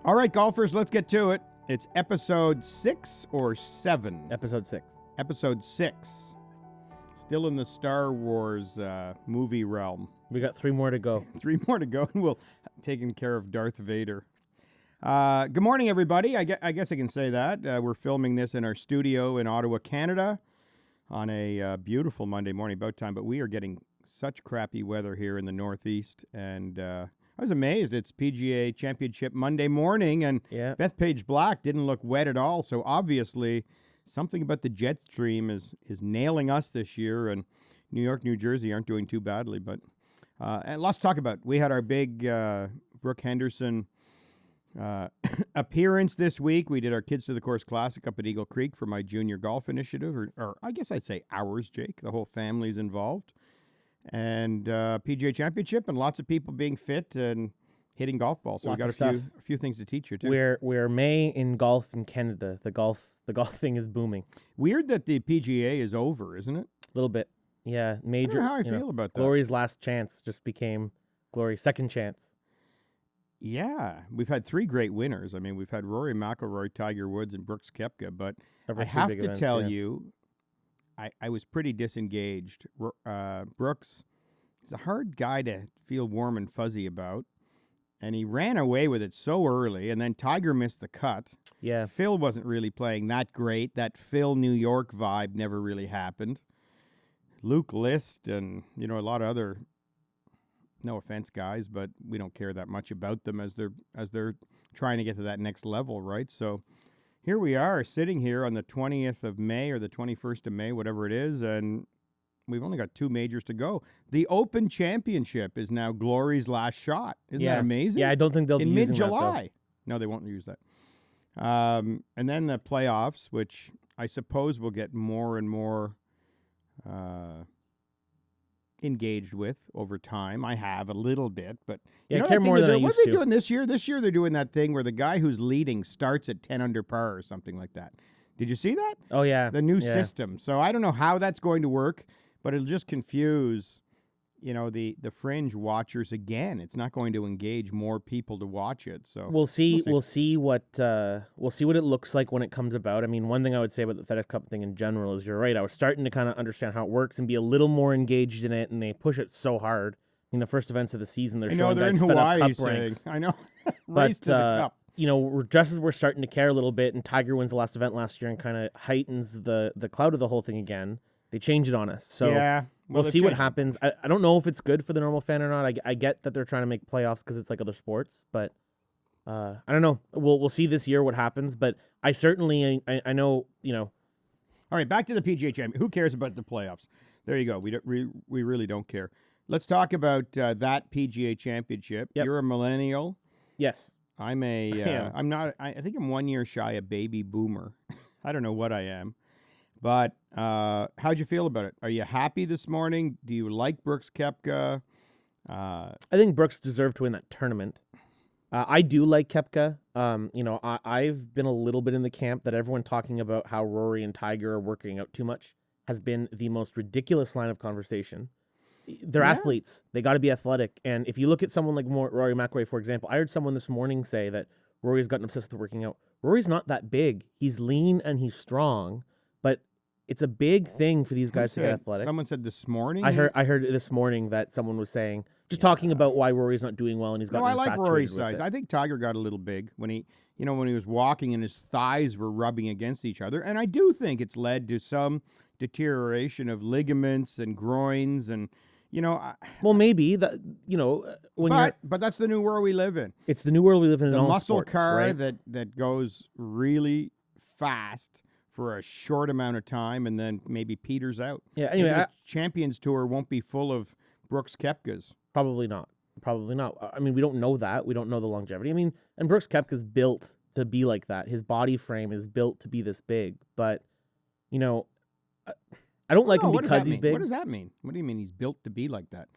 All right, golfers, let's get to it. It's episode 6 or 7? Episode 6. Episode 6. Still in the Star Wars movie realm. We got 3 more to go. 3 more to go, and we'll taking care of Darth Vader. Good morning, everybody. I guess I can say that. We're filming this in our studio in Ottawa, Canada, on a beautiful Monday morning, about time. But we are getting such crappy weather here in the Northeast, and I was amazed. It's PGA Championship Monday morning, and Bethpage Black didn't look wet at all. So obviously, something about the jet stream is nailing us this year, and New York, New Jersey aren't doing too badly. But and lots to talk about. We had our big Brooke Henderson appearance this week. We did our Kids to the Course Classic up at Eagle Creek for my junior golf initiative, or I guess I'd say ours, Jake. The whole family's involved. And PGA Championship, and lots of people being fit and hitting golf balls. So we got a few things to teach you too. We're May in golf in Canada. The golf thing is booming. Weird that the PGA is over, isn't it? A little bit. Yeah, major. I don't know how I feel about that. Glory's last chance just became Glory's second chance. Yeah, we've had 3 great winners. I mean, we've had Rory McIlroy, Tiger Woods, and Brooks Koepka. But I have to tell you, I was pretty disengaged. Brooks is a hard guy to feel warm and fuzzy about, and he ran away with it so early, and then Tiger missed the cut. Yeah. Phil wasn't really playing that great. That Phil New York vibe never really happened. Luke List and, a lot of other, no offense, guys, but we don't care that much about them as they're trying to get to that next level, right? So here we are sitting here on the 20th of May or the 21st of May, whatever it is, and we've only got 2 majors to go. The Open Championship is now Glory's last shot. Isn't that amazing? Yeah, I don't think they'll be using mid-July. No, they won't use that. And then the playoffs, which I suppose will get more and more engaged with over time. I have a little bit, but I care more than I used to. What are they doing this year? This year they're doing that thing where the guy who's leading starts at 10 under par or something like that. Did you see that? Oh, yeah. The new system. So I don't know how that's going to work, but it'll just confuse, the fringe watchers again. It's not going to engage more people to watch it. So we'll see what it looks like when it comes about. I mean, one thing I would say about the FedEx Cup thing in general is you're right. I was starting to kind of understand how it works and be a little more engaged in it, and they push it so hard. In the first events of the season, they're showing guys FedEx Cup ranks. I know. Race to the cup. Just as we're starting to care a little bit, and Tiger wins the last event last year and kind of heightens the cloud of the whole thing again, they change it on us. So we'll see what happens. I don't know if it's good for the normal fan or not. I get that they're trying to make playoffs because it's like other sports, but I don't know. We'll see this year what happens, but I certainly I know, All right, back to the PGA Championship. Who cares about the playoffs? There you go. We really don't care. Let's talk about that PGA Championship. Yep. You're a millennial. Yes. I'm I'm not. I think I'm 1 year shy a baby boomer. I don't know what I am, but how'd you feel about it? Are you happy this morning? Do you like Brooks Koepka? I think Brooks deserved to win that tournament. I do like Koepka. I've been a little bit in the camp that everyone talking about how Rory and Tiger are working out too much has been the most ridiculous line of conversation. They're athletes. They got to be athletic. And if you look at someone like Rory McIlroy, for example, I heard someone this morning say that Rory's gotten obsessed with working out. Rory's not that big. He's lean and he's strong, but it's a big thing for these guys to get athletic. Someone said this morning? I heard this morning that someone was saying, talking about why Rory's not doing well and he's gotten infatuated with it. I like Rory's size. I think Tiger got a little big when he was walking and his thighs were rubbing against each other. And I do think it's led to some deterioration of ligaments and groins and, well, maybe that, but that's the new world we live in. It's the new world we live in. The all muscle sports, car right? that goes really fast for a short amount of time and then maybe peters out. Yeah. Anyway, the Champions Tour won't be full of Brooks Koepkas. Probably not. I mean, we don't know that. We don't know the longevity. I mean, and Brooks Koepka's built to be like that. His body frame is built to be this big, but I don't like him because he's big. What does that mean? What do you mean he's built to be like that?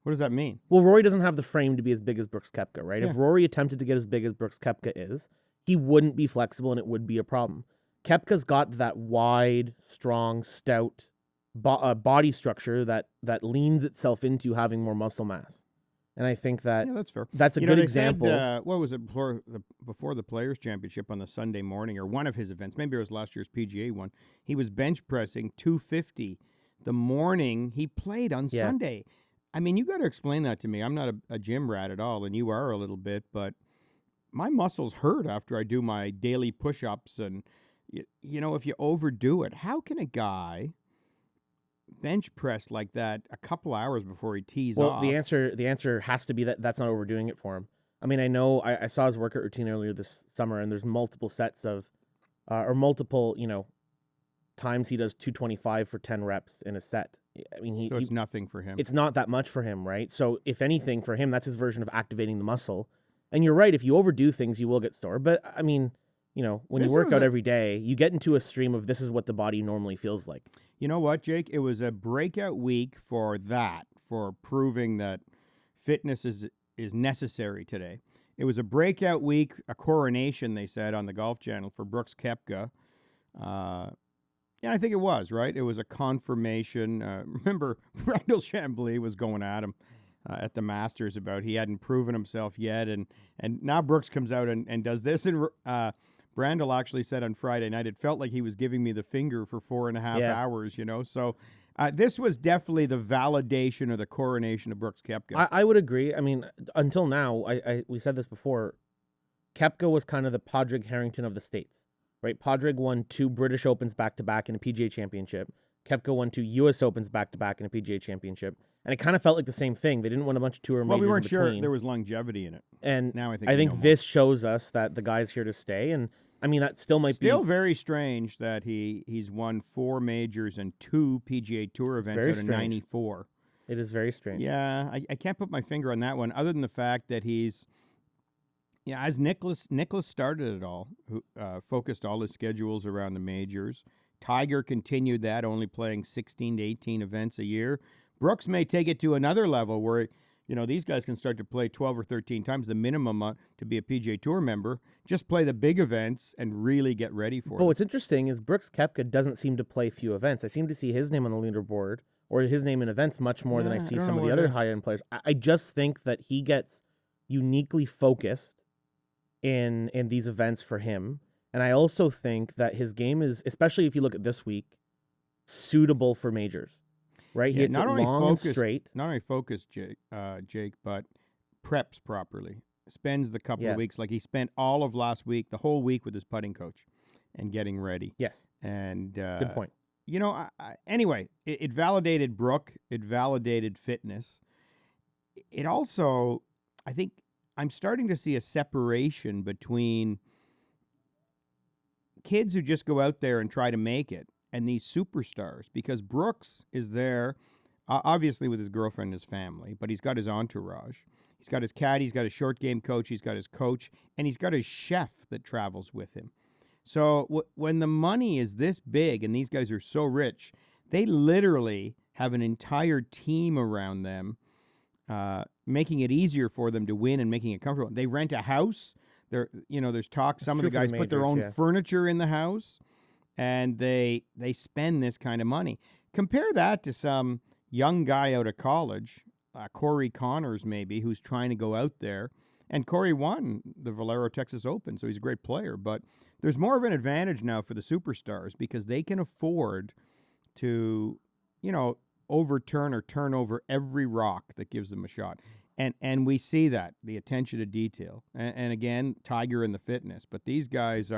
What does that mean? Well, Rory doesn't have the frame to be as big as Brooks Koepka, right? Yeah. If Rory attempted to get as big as Brooks Koepka is, he wouldn't be flexible and it would be a problem. Koepka's got that wide, strong, stout body structure that leans itself into having more muscle mass. And I think that Yeah, that's fair. that's a You good know, they example. said, what was it before the Players Championship on the Sunday morning, or one of his events? Maybe it was last year's PGA one. He was bench pressing 250 the morning he played on Yeah. Sunday. I mean, you got to explain that to me. I'm not a gym rat at all, and you are a little bit, but my muscles hurt after I do my daily push-ups, and you know, if you overdo it, how can a guy bench press like that a couple hours before he tees Well, off? the answer has to be that that's not overdoing it for him. I mean, I know I saw his workout routine earlier this summer, and there's multiple sets of, or multiple, times he does 225 for 10 reps in a set. I mean, So it's nothing for him. It's not that much for him, right? So if anything, for him, that's his version of activating the muscle. And you're right, if you overdo things, you will get sore. But I mean, when you work out every day, you get into a stream of this is what the body normally feels like. You know what, Jake? It was a breakout week for proving that fitness is necessary today. It was a breakout week, a coronation, they said, on the Golf Channel for Brooks Koepka. Yeah, I think it was, right? It was a confirmation. Remember, Randall Chambly was going at him at the Masters about he hadn't proven himself yet, and now Brooks comes out and does this, and Brandel actually said on Friday night, it felt like he was giving me the finger for 4.5 hours, So this was definitely the validation or the coronation of Brooks Koepka. I would agree. I mean, until now, we said this before, Koepka was kind of the Padraig Harrington of the States, right? Padraig won 2 British Opens back-to-back in a PGA Championship. Koepka won 2 U.S. Opens back-to-back in a PGA Championship. And it kind of felt like the same thing. They didn't win a bunch of tour majors. Well, we weren't in sure between. there was longevity in it. And now I think this shows us that the guy's here to stay. And I mean, that still might be very strange that he's won 4 majors and 2 PGA Tour events out of 94. It is very strange. Yeah, I can't put my finger on that one, other than the fact that he's, as Nicholas started it all, who focused all his schedules around the majors. Tiger continued that, only playing 16 to 18 events a year. Brooks may take it to another level where, these guys can start to play 12 or 13 times the minimum to be a PGA Tour member. Just play the big events and really get ready for it. But what's interesting is Brooks Koepka doesn't seem to play few events. I seem to see his name on the leaderboard or his name in events much more than I see some of the other high-end players. I just think that he gets uniquely focused in these events for him. And I also think that his game is, especially if you look at this week, suitable for majors. Right, he hits it long and straight. Not only focused, Jake, but preps properly. Spends the couple of weeks, like he spent all of last week, the whole week with his putting coach, and getting ready. Yes, and good point. Anyway, it validated Brooke. It validated fitness. It also, I think, I'm starting to see a separation between kids who just go out there and try to make it and these superstars, because Brooks is there, obviously with his girlfriend and his family, but he's got his entourage. He's got his caddy, he's got his short game coach, he's got his coach, and he's got his chef that travels with him. So when the money is this big and these guys are so rich, they literally have an entire team around them, making it easier for them to win and making it comfortable. They rent a house. There's talk. Some of the guys put their own furniture in the house. And they spend this kind of money. Compare that to some young guy out of college, Corey Connors maybe, who's trying to go out there. And Corey won the Valero Texas Open, so he's a great player. But there's more of an advantage now for the superstars because they can afford to, overturn or turn over every rock that gives them a shot. And we see that, the attention to detail. And again, Tiger and the fitness. But these guys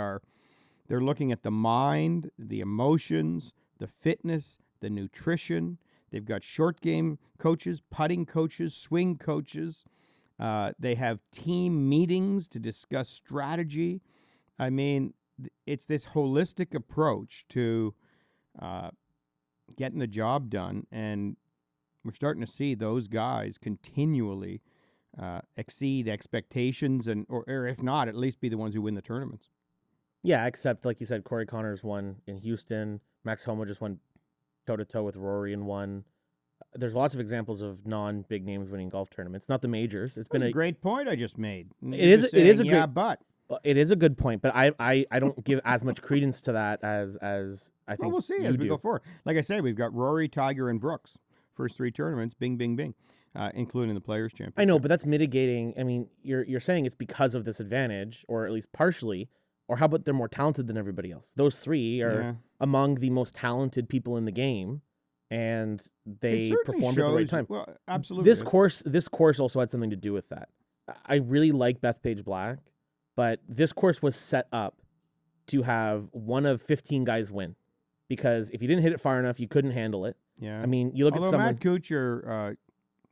they're looking at the mind, the emotions, the fitness, the nutrition. They've got short game coaches, putting coaches, swing coaches. They have team meetings to discuss strategy. I mean, it's this holistic approach to getting the job done. And we're starting to see those guys continually exceed expectations or if not, at least be the ones who win the tournaments. Yeah, except, like you said, Corey Connors won in Houston. Max Homa just won toe-to-toe with Rory and won. There's lots of examples of non-big names winning golf tournaments, not the majors. It's been a great point I just made. It is a good point, but I don't give as much credence to that as I think. Well, we'll see as we go forward. Like I say, we've got Rory, Tiger, and Brooks. First 3 tournaments, bing, bing, bing. including the Players' Championship. I know, but that's mitigating. I mean, you're saying it's because of this advantage, or at least partially. Or how about they're more talented than everybody else? Those three are among the most talented people in the game, and they performed at the right time. Well, absolutely. This course also had something to do with that. I really like Bethpage Black, but this course was set up to have one of 15 guys win, because if you didn't hit it far enough, you couldn't handle it. Yeah. I mean, you look at someone. Matt Kuchar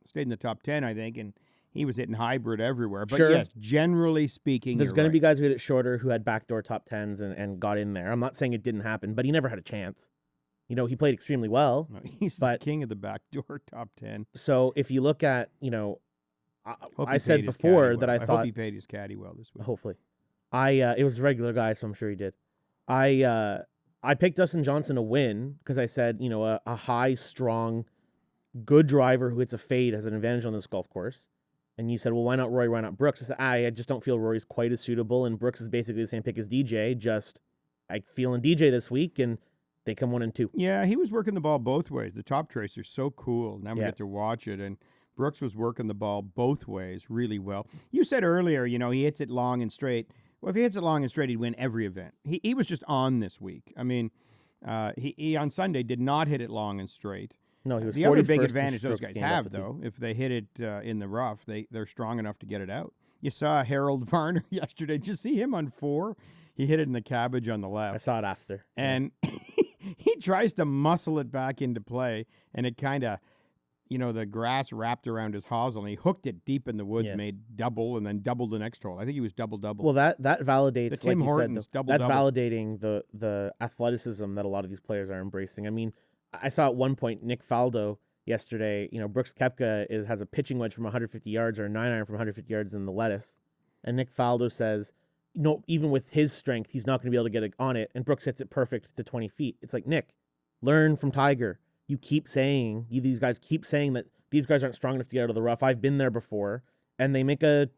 stayed in the top 10, I think, and he was hitting hybrid everywhere. But Sure. yes, generally speaking, There's going to be guys who hit it shorter who had backdoor top 10s and got in there. I'm not saying it didn't happen, but he never had a chance. You know, he played extremely well. No, he's the king of the backdoor top 10. So if you look at, you know, I said before that I thought hope he paid his caddy well this week. Hopefully. It was a regular guy, so I'm sure he did. I picked Dustin Johnson to win because I said, you know, a high, strong, good driver who hits a fade has an advantage on this golf course. And you said, well, why not Rory? Why not Brooks? I said, I just don't feel Rory's quite as suitable, and Brooks is basically the same pick as DJ. Just I feeling DJ this week, and they come 1 and 2. Yeah, he was working the ball both ways. The top tracer's so cool. Now we get to watch it, and Brooks was working the ball both ways really well. You said earlier, you know, he hits it long and straight. Well, if he hits it long and straight, he'd win every event. He was just on this week. I mean, he on Sunday did not hit it long and straight. No, he was the other big 41st advantage those guys have, though, if they hit it in the rough, they're strong enough to get it out. You saw Harold Varner yesterday. Did you see him on 4? He hit it in the cabbage on the left. I saw it after. And he tries to muscle it back into play, and it kind of, you know, the grass wrapped around his hosel, and he hooked it deep in the woods, made double, and then doubled the next hole. I think he was double-double. Well, that validates, the Tim like Hortons, you said, double, that's double. validating the athleticism that a lot of these players are embracing. I mean, I saw at one point Nick Faldo yesterday, you know, Brooks Koepka has a pitching wedge from 150 yards or a 9-iron from 150 yards in the lettuce. And Nick Faldo says, no, even with his strength, he's not going to be able to get it on it. And Brooks hits it perfect to 20 feet. It's like, Nick, learn from Tiger. You keep saying, these guys keep saying that these guys aren't strong enough to get out of the rough. I've been there before. And they make a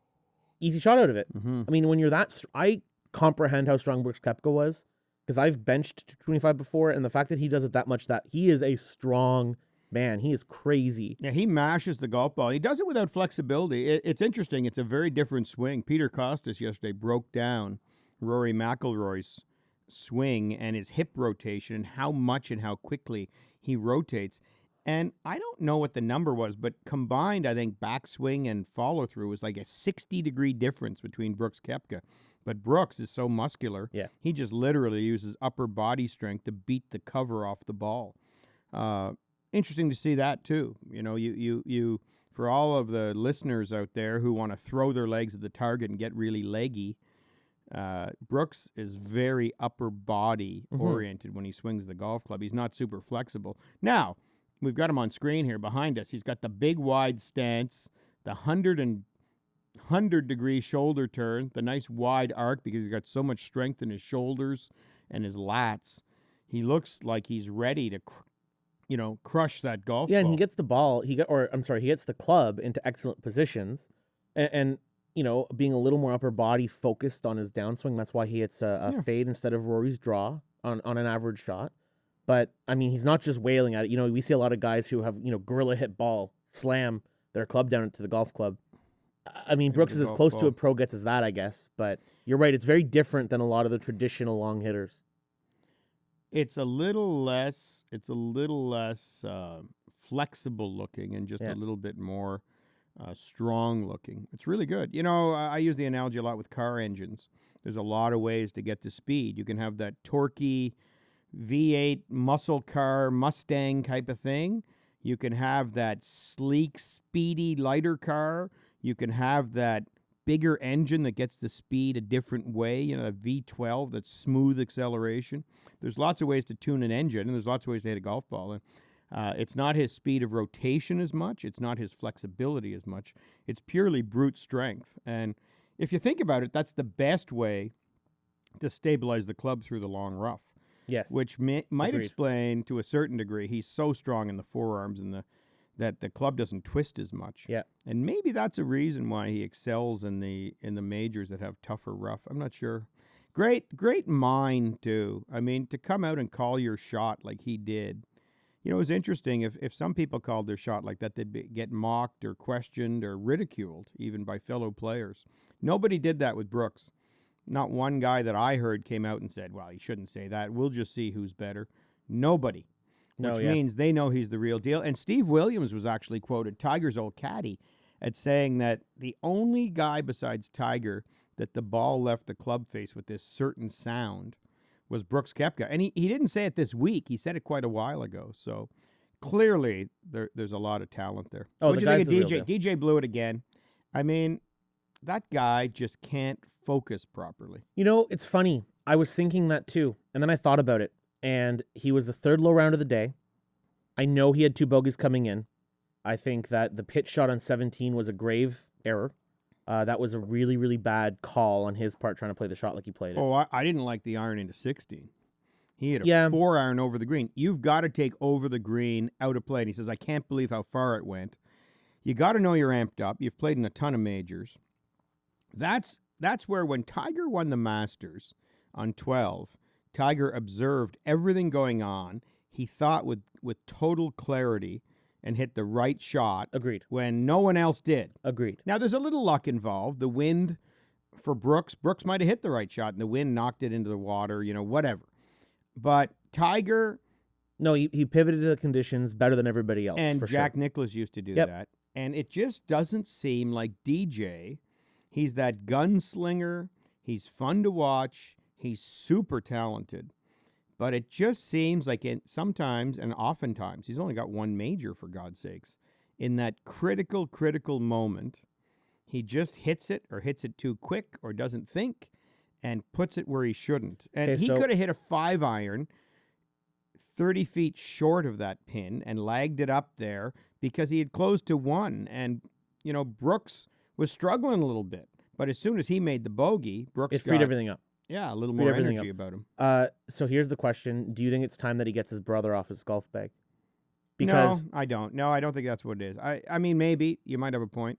easy shot out of it. Mm-hmm. I mean, when you're I comprehend how strong Brooks Koepka was, because I've benched 225 before. And the fact that he does it that much, that he is a strong man, he is crazy. Yeah, he mashes the golf ball. He does it without flexibility. It's interesting. It's a very different swing. Peter Costas yesterday broke down Rory McIlroy's swing and his hip rotation and how much and how quickly he rotates. And I don't know what the number was, but combined, I think backswing and follow-through was like a 60-degree difference between Brooks Koepka. But Brooks is so muscular, he just literally uses upper body strength to beat the cover off the ball. Interesting to see that too. You know, you for all of the listeners out there who want to throw their legs at the target and get really leggy, Brooks is very upper body oriented when he swings the golf club. He's not super flexible. Now, we've got him on screen here behind us. He's got the big wide stance, the 100-degree shoulder turn, the nice wide arc because he's got so much strength in his shoulders and his lats. He looks like he's ready to crush that golf ball. And he gets the ball, he gets the club into excellent positions, and you know, being a little more upper body focused on his downswing. That's why he hits a fade instead of Rory's draw on an average shot. But I mean, he's not just wailing at it. You know, we see a lot of guys who have, you know, gorilla hit ball, slam their club down to the golf club. I mean, Brooks is as close to a pro gets as that, I guess. But you're right; it's very different than a lot of the traditional long hitters. It's a little less flexible looking and just a little bit more strong looking. It's really good. You know, I use the analogy a lot with car engines. There's a lot of ways to get to speed. You can have that torquey V8 muscle car Mustang type of thing. You can have that sleek, speedy, lighter car. You can have that bigger engine that gets the speed a different way, you know, a V12, that's smooth acceleration. There's lots of ways to tune an engine, and there's lots of ways to hit a golf ball. And it's not his speed of rotation as much. It's not his flexibility as much. It's purely brute strength. And if you think about it, that's the best way to stabilize the club through the long rough. Yes. Which might explain, to a certain degree, he's so strong in the forearms and that the club doesn't twist as much. Yeah. And maybe that's a reason why he excels in the majors that have tougher rough. I'm not sure. Great mind, too. I mean, to come out and call your shot like he did, You know, it was interesting. If some people called their shot like that, get mocked or questioned or ridiculed, even by fellow players. Nobody did that with Brooks. Not one guy that I heard came out and said, well, you shouldn't say that. We'll just see who's better. Nobody. Which means they know he's the real deal. And Steve Williams was actually quoted, Tiger's old caddy, at saying that the only guy besides Tiger that the ball left the club face with this certain sound was Brooks Koepka. And he didn't say it this week. He said it quite a while ago. So clearly there's a lot of talent there. Oh, What do you think of DJ? DJ blew it again. I mean, that guy just can't focus properly. You know, it's funny. I was thinking that too. And then I thought about it. And he was the third low round of the day. I know he had 2 bogeys coming in. I think that the pitch shot on 17 was a grave error. That was a really, really bad call on his part trying to play the shot like he played it. Oh, I didn't like the iron into 16. He hit a 4-iron over the green. You've got to take over the green out of play. And he says, I can't believe how far it went. You got to know you're amped up. You've played in a ton of majors. That's where when Tiger won the Masters on 12, Tiger observed everything going on. He thought with total clarity and hit the right shot. Agreed. When no one else did. Agreed. Now, there's a little luck involved. The wind for Brooks might have hit the right shot, and the wind knocked it into the water, whatever. But Tiger... No, he pivoted to the conditions better than everybody else, and for Jack sure. Nicklaus used to do that. And it just doesn't seem like DJ. He's that gunslinger. He's fun to watch. He's super talented. But it just seems like sometimes and oftentimes, he's only got one major, for God's sakes, in that critical moment, he just hits it or hits it too quick or doesn't think and puts it where he shouldn't. And he could have hit a 5-iron 30 feet short of that pin and lagged it up there because he had closed to 1. And, Brooks was struggling a little bit. But as soon as he made the bogey, Brooks freed everything up. Yeah, a little more energy about him. So here's the question. Do you think it's time that he gets his brother off his golf bag? No, I don't. No, I don't think that's what it is. I mean, maybe. You might have a point.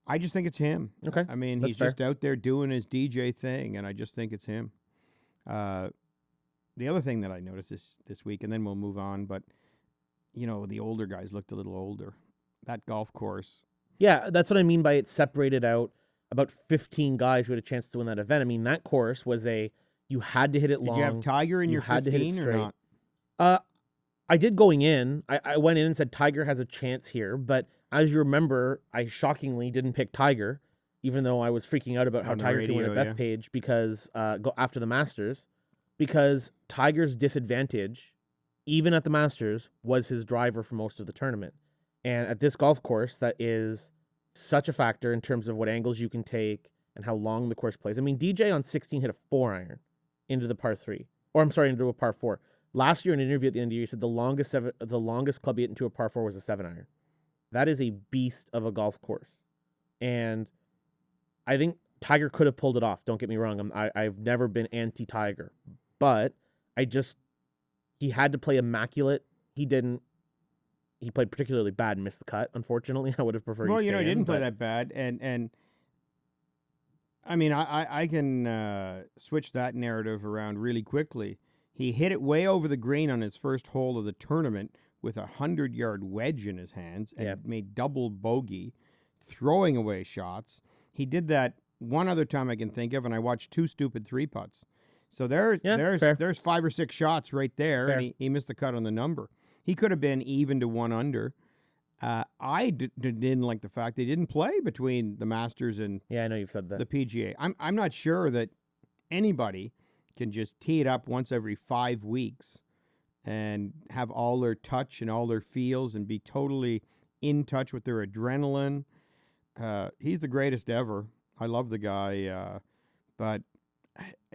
I just think it's him. Okay. I mean, he's just out there doing his DJ thing, and I just think it's him. The other thing that I noticed this week, and then we'll move on, but, the older guys looked a little older. That golf course. Yeah, that's what I mean by it separated out about 15 guys who had a chance to win that event. I mean, that course was you had to hit it long. Did you have Tiger in your 15 had to hit it straight. or not? I did going in. I went in and said Tiger has a chance here, but as you remember, I shockingly didn't pick Tiger, even though I was freaking out about how Tiger could win at Bethpage because go after the Masters, because Tiger's disadvantage, even at the Masters, was his driver for most of the tournament. And at this golf course, that is such a factor in terms of what angles you can take and how long the course plays. I mean, DJ on 16 hit a 4-iron into the par 3. Or I'm sorry, into a par 4. Last year in an interview at the end of the year, he said the longest club he hit into a par 4 was a 7-iron. That is a beast of a golf course. And I think Tiger could have pulled it off. Don't get me wrong. I've never been anti-Tiger. But he had to play immaculate. He didn't. He played particularly bad and missed the cut, unfortunately. I would have preferred he didn't play that bad. And I mean, I can switch that narrative around really quickly. He hit it way over the green on his first hole of the tournament with a 100-yard wedge in his hands and made double bogey, throwing away shots. He did that one other time I can think of, and I watched 2 stupid 3-putts. So there's 5 or 6 shots right there, and he missed the cut on the number. He could have been even to 1 under. I didn't like the fact they didn't play between the Masters and I know you've said that. The PGA. I'm not sure that anybody can just tee it up once every 5 weeks and have all their touch and all their feels and be totally in touch with their adrenaline. He's the greatest ever. I love the guy, but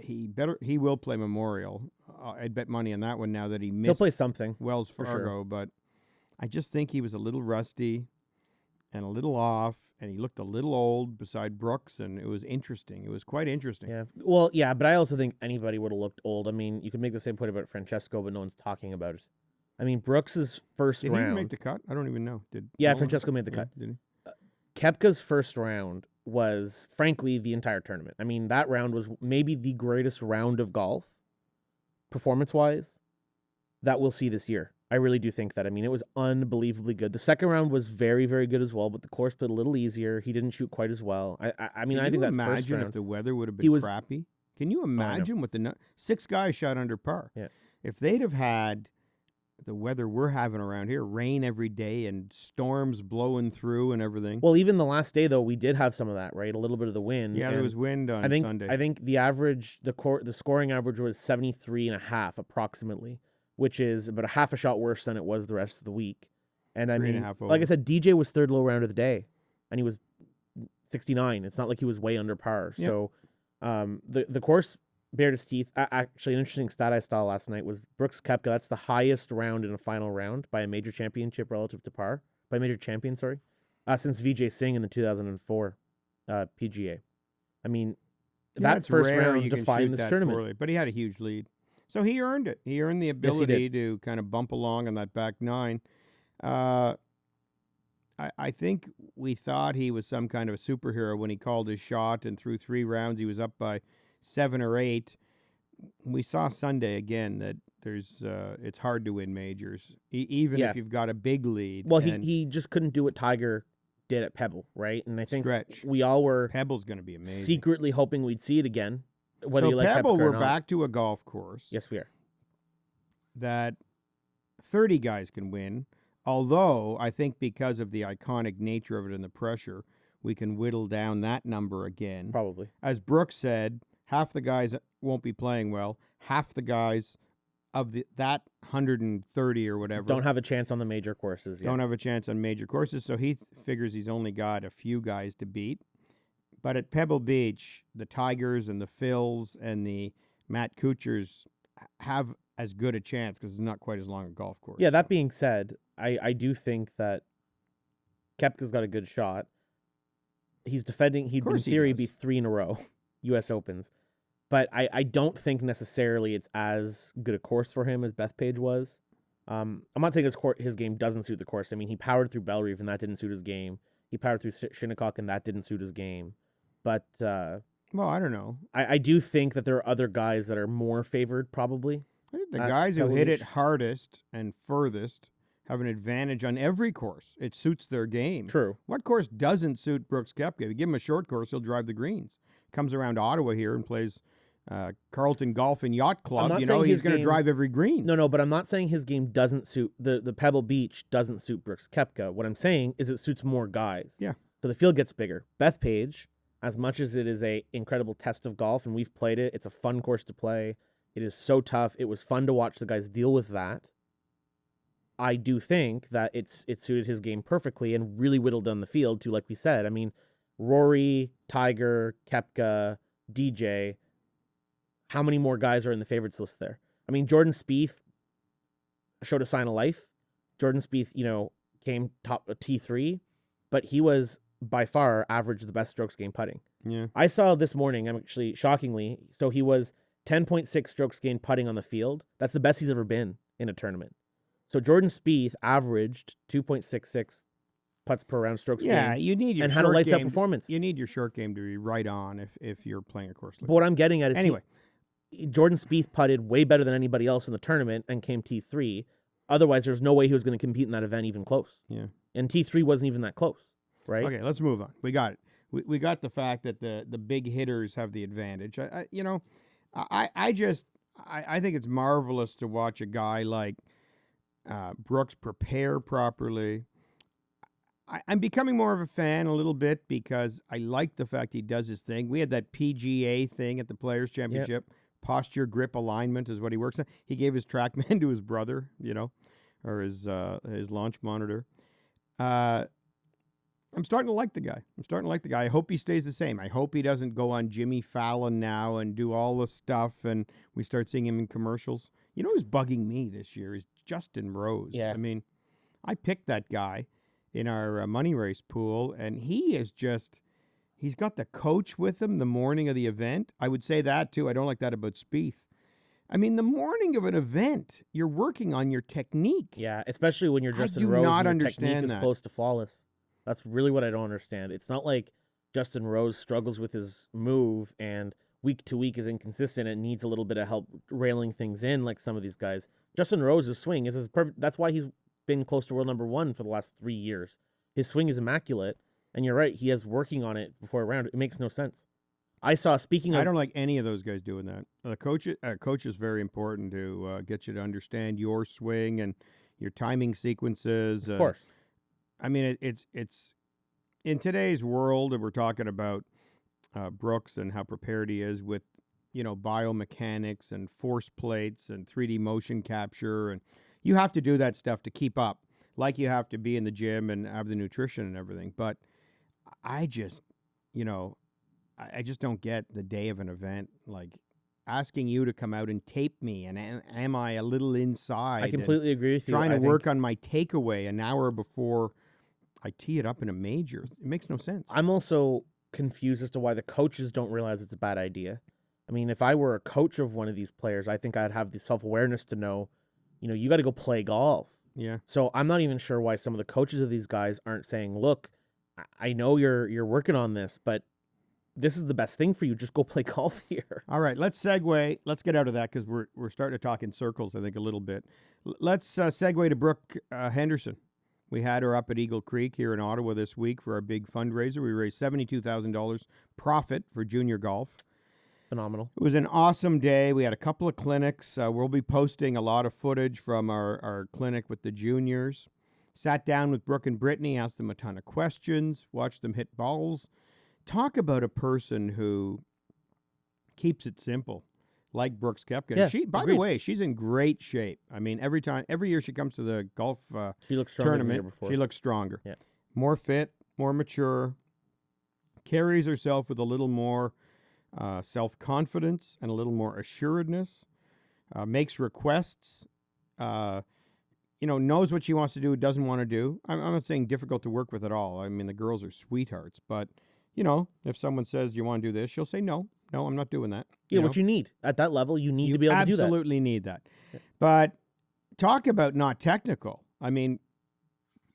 he will play Memorial. I'd bet money on that one now that he missed. He'll play something. Wells Fargo, but I just think he was a little rusty and a little off, and he looked a little old beside Brooks, and it was interesting. It was quite interesting. Yeah. Well, yeah, but I also think anybody would have looked old. I mean, you could make the same point about Francesco, but no one's talking about it. I mean, Brooks's first round. Did he make the cut? I don't even know. Francesco made the cut. Did he? Koepka's first round was, frankly, the entire tournament. I mean, that round was maybe the greatest round of golf, performance-wise, that we'll see this year. I really do think that. I mean, it was unbelievably good. The second round was very, very good as well, but the course played a little easier. He didn't shoot quite as well. I mean, I think that first imagine round, if the weather would have he been was- crappy? Can you imagine what the 6 guys shot under par? Yeah. If they'd have had the weather we're having around here, rain every day and storms blowing through and everything. Well, even the last day though, we did have some of that, right? A little bit of the wind. Yeah, there and was wind on Sunday. I think the average, the scoring average was 73.5 approximately, which is about a half a shot worse than it was the rest of the week. And I 3.5 mean, over. like I said, DJ was third low round of the day, and he was 69. It's not like he was way under par. Yep. So, the course bared its teeth. Actually, an interesting stat I saw last night was Brooks Koepka. That's the highest round in a final round by a major championship relative to par. By a major champion, sorry, since Vijay Singh in the 2004 PGA. I mean, Yeah, that it's first rare round you can defined shoot this that tournament. poorly, but he had a huge lead. So he earned it. He earned the ability to kind of bump along on that back nine. I think we thought he was some kind of a superhero when he called his shot, and through 3 rounds he was up by 7 or 8. We saw Sunday again that there's it's hard to win majors, even if you've got a big lead. Well, he just couldn't do what Tiger did at Pebble, right? And I think stretch. we all were Pebble's going to be amazing. secretly hoping we'd see it again. Whether So you like Pebble, Koepka or we're not. back to a golf course. Yes, we are. That 30 guys can win. Although I think because of the iconic nature of it and the pressure, we can whittle down that number again. Probably. As Brooks said, half the guys won't be playing well. Half the guys of that 130 or whatever Don't have a chance on the major courses yet. don't have a chance on major courses. So he figures he's only got a few guys to beat. But at Pebble Beach, the Tigers and the Phils and the Matt Kuchars have as good a chance because it's not quite as long a golf course. Yeah, that being said, I do think that Koepka's got a good shot. He's defending. He'd in course he theory does. be 3 in a row, U.S. Opens. But I don't think necessarily it's as good a course for him as Bethpage was. I'm not saying his game doesn't suit the course. I mean, he powered through Bellerive and that didn't suit his game. He powered through Shinnecock and that didn't suit his game. But Well, I don't know. I do think that there are other guys that are more favored, probably. I think the At guys who Pebble hit Beach. it hardest and furthest have an advantage on every course. It suits their game. True. What course doesn't suit Brooks Koepka? If you give him a short course, he'll drive the greens. Comes around Ottawa here and plays Carlton Golf and Yacht Club. not You know saying he's his going to game- drive every green. No, but I'm not saying his game doesn't suit the Pebble Beach doesn't suit Brooks Koepka. What I'm saying is it suits more guys. Yeah. So the field gets bigger. Bethpage, as much as it is a incredible test of golf and we've played it, it's a fun course to play. It is so tough. It was fun to watch the guys deal with that. I do think that it suited his game perfectly and really whittled down the field to, like we said. I mean, Rory, Tiger, Koepka, DJ. How many more guys are in the favorites list there? I mean, Jordan Spieth showed a sign of life. Jordan Spieth, came top T3, but he was by far average the best strokes gained putting. Yeah. I saw this morning, I'm actually shockingly, so he was 10.6 strokes gained putting on the field. That's the best he's ever been in a tournament. So Jordan Spieth averaged 2.66 putts per round strokes Yeah, gained you need your and had a short lights out game. performance. You need your short game to be right on if you're playing a course like But what I'm getting at is Anyway. Jordan Spieth putted way better than anybody else in the tournament and came T3. Otherwise, there's no way he was going to compete in that event even close. Yeah. And T3 wasn't even that close, right? Okay, let's move on. We got it. We got the fact that the big hitters have the advantage. I think it's marvelous to watch a guy like Brooks prepare properly. I'm becoming more of a fan a little bit because I like the fact he does his thing. We had that PGA thing at the Players' Championship. Posture, grip, alignment is what he works on. He gave his TrackMan to his brother, or his launch monitor. I'm starting to like the guy. I hope he stays the same. I hope he doesn't go on Jimmy Fallon now and do all the stuff and we start seeing him in commercials. You know who's bugging me this year is Justin Rose. Yeah. I mean, I picked that guy in our money race pool, and he's got the coach with him the morning of the event. I would say that, too. I don't like that about Spieth. I mean, the morning of an event, you're working on your technique. Yeah, especially when you're I Justin do Rose not and your understand technique is that. close to flawless. That's really what I don't understand. It's not like Justin Rose struggles with his move and week to week is inconsistent and needs a little bit of help railing things in, like some of these guys. Justin Rose's swing is perfect. That's why he's been close to world number 1 for the last 3 years. His swing is immaculate, and you're right. He is working on it before a round. It makes no sense. I don't like any of those guys doing that. The coach is very important to get you to understand your swing and your timing sequences. Of course. I mean, it's in today's world, and we're talking about Brooks and how prepared he is with, biomechanics and force plates and 3D motion capture, and you have to do that stuff to keep up, like you have to be in the gym and have the nutrition and everything. But I just, I just don't get the day of an event, like asking you to come out and tape me, and am I a little inside? I completely agree with you. Trying to work on my takeaway an hour before I tee it up in a major. It makes no sense. I'm also confused as to why the coaches don't realize it's a bad idea. I mean, if I were a coach of one of these players, I think I'd have the self-awareness to know, you got to go play golf. Yeah. So I'm not even sure why some of the coaches of these guys aren't saying, look, I know you're working on this, but this is the best thing for you. Just go play golf here. All right, let's segue. Let's get out of that because we're starting to talk in circles, I think, a little bit. Let's segue to Brooke Henderson. We had her up at Eagle Creek here in Ottawa this week for our big fundraiser. We raised $72,000 profit for junior golf. Phenomenal. It was an awesome day. We had a couple of clinics. We'll be posting a lot of footage from our clinic with the juniors. Sat down with Brooke and Brittany, asked them a ton of questions, watched them hit balls. Talk about a person who keeps it simple, like Brooks Koepka. Yeah, By the way, she's in great shape. I mean, every year she comes to the golf she looks stronger tournament, than the year before. She looks stronger. Yeah. More fit, more mature, carries herself with a little more self-confidence and a little more assuredness, makes requests, knows what she wants to do, doesn't want to do. I'm not saying difficult to work with at all. I mean, the girls are sweethearts, but if someone says you want to do this, she'll say no, I'm not doing that. Yeah, what you need at that level, you need to be able to do that. Absolutely need that. Yeah. But talk about not technical. I mean,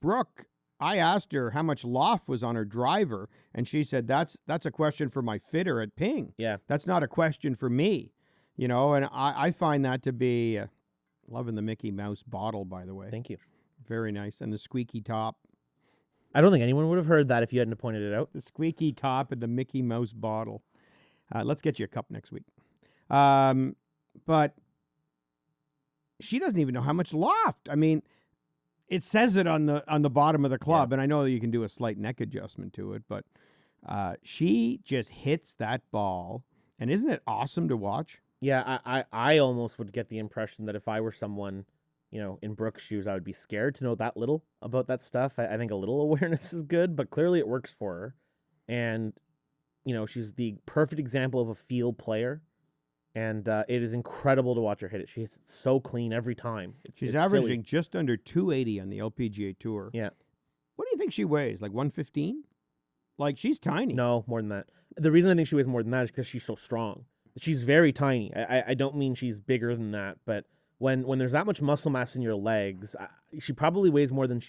Brooke, I asked her how much loft was on her driver, and she said that's a question for my fitter at Ping. Yeah, that's not a question for me. And I find that to be loving the Mickey Mouse bottle, by the way. Thank you. Very nice, and the squeaky top. I don't think anyone would have heard that if you hadn't pointed it out. The squeaky top and the Mickey Mouse bottle. Let's get you a cup next week. But she doesn't even know how much loft. I mean, it says it on the bottom of the club, and I know that you can do a slight neck adjustment to it, but she just hits that ball, and isn't it awesome to watch? Yeah, I almost would get the impression that if I were someone, in Brooke's shoes, I would be scared to know that little about that stuff. I think a little awareness is good, but clearly it works for her. And, she's the perfect example of a field player. And it is incredible to watch her hit it. She hits it so clean every time. She's averaging just under 280 on the LPGA Tour. Yeah. What do you think she weighs? Like 115? Like, she's tiny. No, more than that. The reason I think she weighs more than that is because she's so strong. She's very tiny. I don't mean she's bigger than that, but when there's that much muscle mass in your legs, she probably weighs more than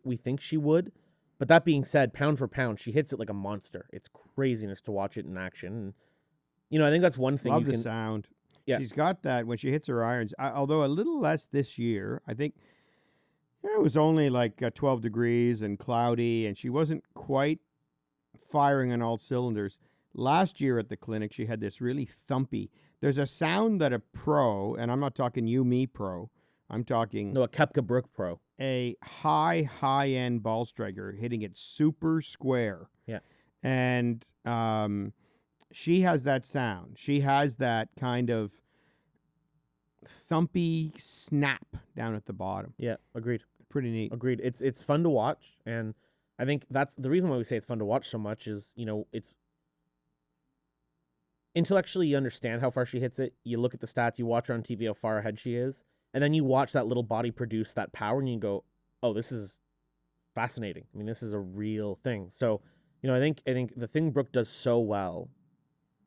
we think she would. But that being said, pound for pound, she hits it like a monster. It's craziness to watch it in action. And, I think that's one thing. Love the sound. Yeah. She's got that when she hits her irons, although a little less this year. I think it was only like 12 degrees and cloudy, and she wasn't quite firing on all cylinders. Last year at the clinic, she had this really thumpy. There's a sound that a pro, and I'm not talking me pro, I'm talking... No, a Koepka Brooke pro. A high-end ball striker hitting it super square. Yeah. And she has that sound. She has that kind of thumpy snap down at the bottom. Yeah, agreed. Pretty neat. Agreed. It's fun to watch, and I think that's the reason why we say it's fun to watch so much is, it's... Intellectually, you understand how far she hits it. You look at the stats, you watch her on TV, how far ahead she is, and then you watch that little body produce that power, and you go, oh, this is fascinating. I mean, this is a real thing. So, I think the thing Brooke does so well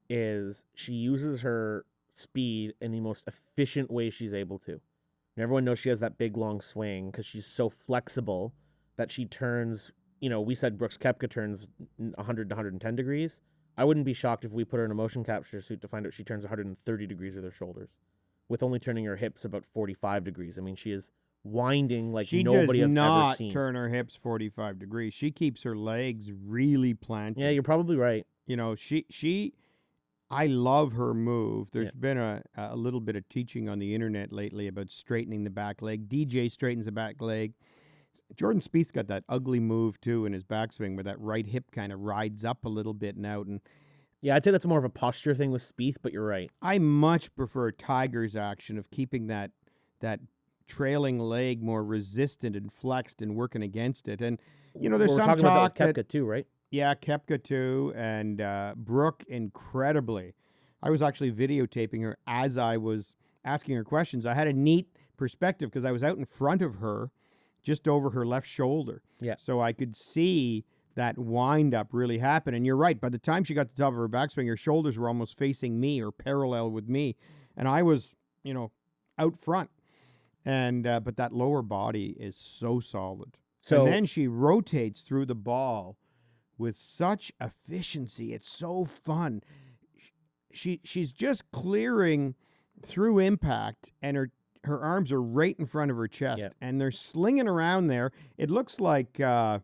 is she uses her speed in the most efficient way she's able to. And everyone knows she has that big, long swing because she's so flexible that she turns, we said Brooks Koepka turns 100 to 110 degrees. I wouldn't be shocked if we put her in a motion capture suit to find out she turns 130 degrees with her shoulders, with only turning her hips about 45 degrees. I mean, she is winding like nobody I've ever seen. She does not turn her hips 45 degrees. She keeps her legs really planted. Yeah, you're probably right. You know, I love her move. There's been a little bit of teaching on the internet lately about straightening the back leg. DJ straightens the back leg. Jordan Spieth's got that ugly move, too, in his backswing where that right hip kind of rides up a little bit and out. And yeah, I'd say that's more of a posture thing with Spieth, but you're right. I much prefer Tiger's action of keeping that trailing leg more resistant and flexed and working against it. And, you know, there's some talk about that with Koepka, too, right? Yeah, Koepka, too, and Brooke, incredibly. I was actually videotaping her as I was asking her questions. I had a neat perspective because I was out in front of her, just over her left shoulder. Yeah. So I could see that wind-up really happen. And you're right, by the time she got to the top of her backswing, her shoulders were almost facing me or parallel with me. And I was, you know, out front. And but that lower body is so solid. So, and then she rotates through the ball with such efficiency. It's so fun. She's just clearing through impact, and her arms are right in front of her chest, and they're slinging around there. It looks like, I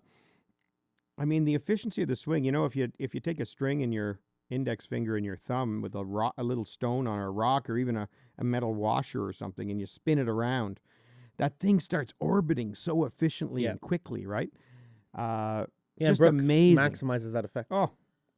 mean, the efficiency of the swing. You know, if you take a string in your index finger and your thumb with a little stone on a rock or even a metal washer or something, and you spin it around, that thing starts orbiting so efficiently and quickly, right? Just Brooke amazing. Maximizes that effect. Oh,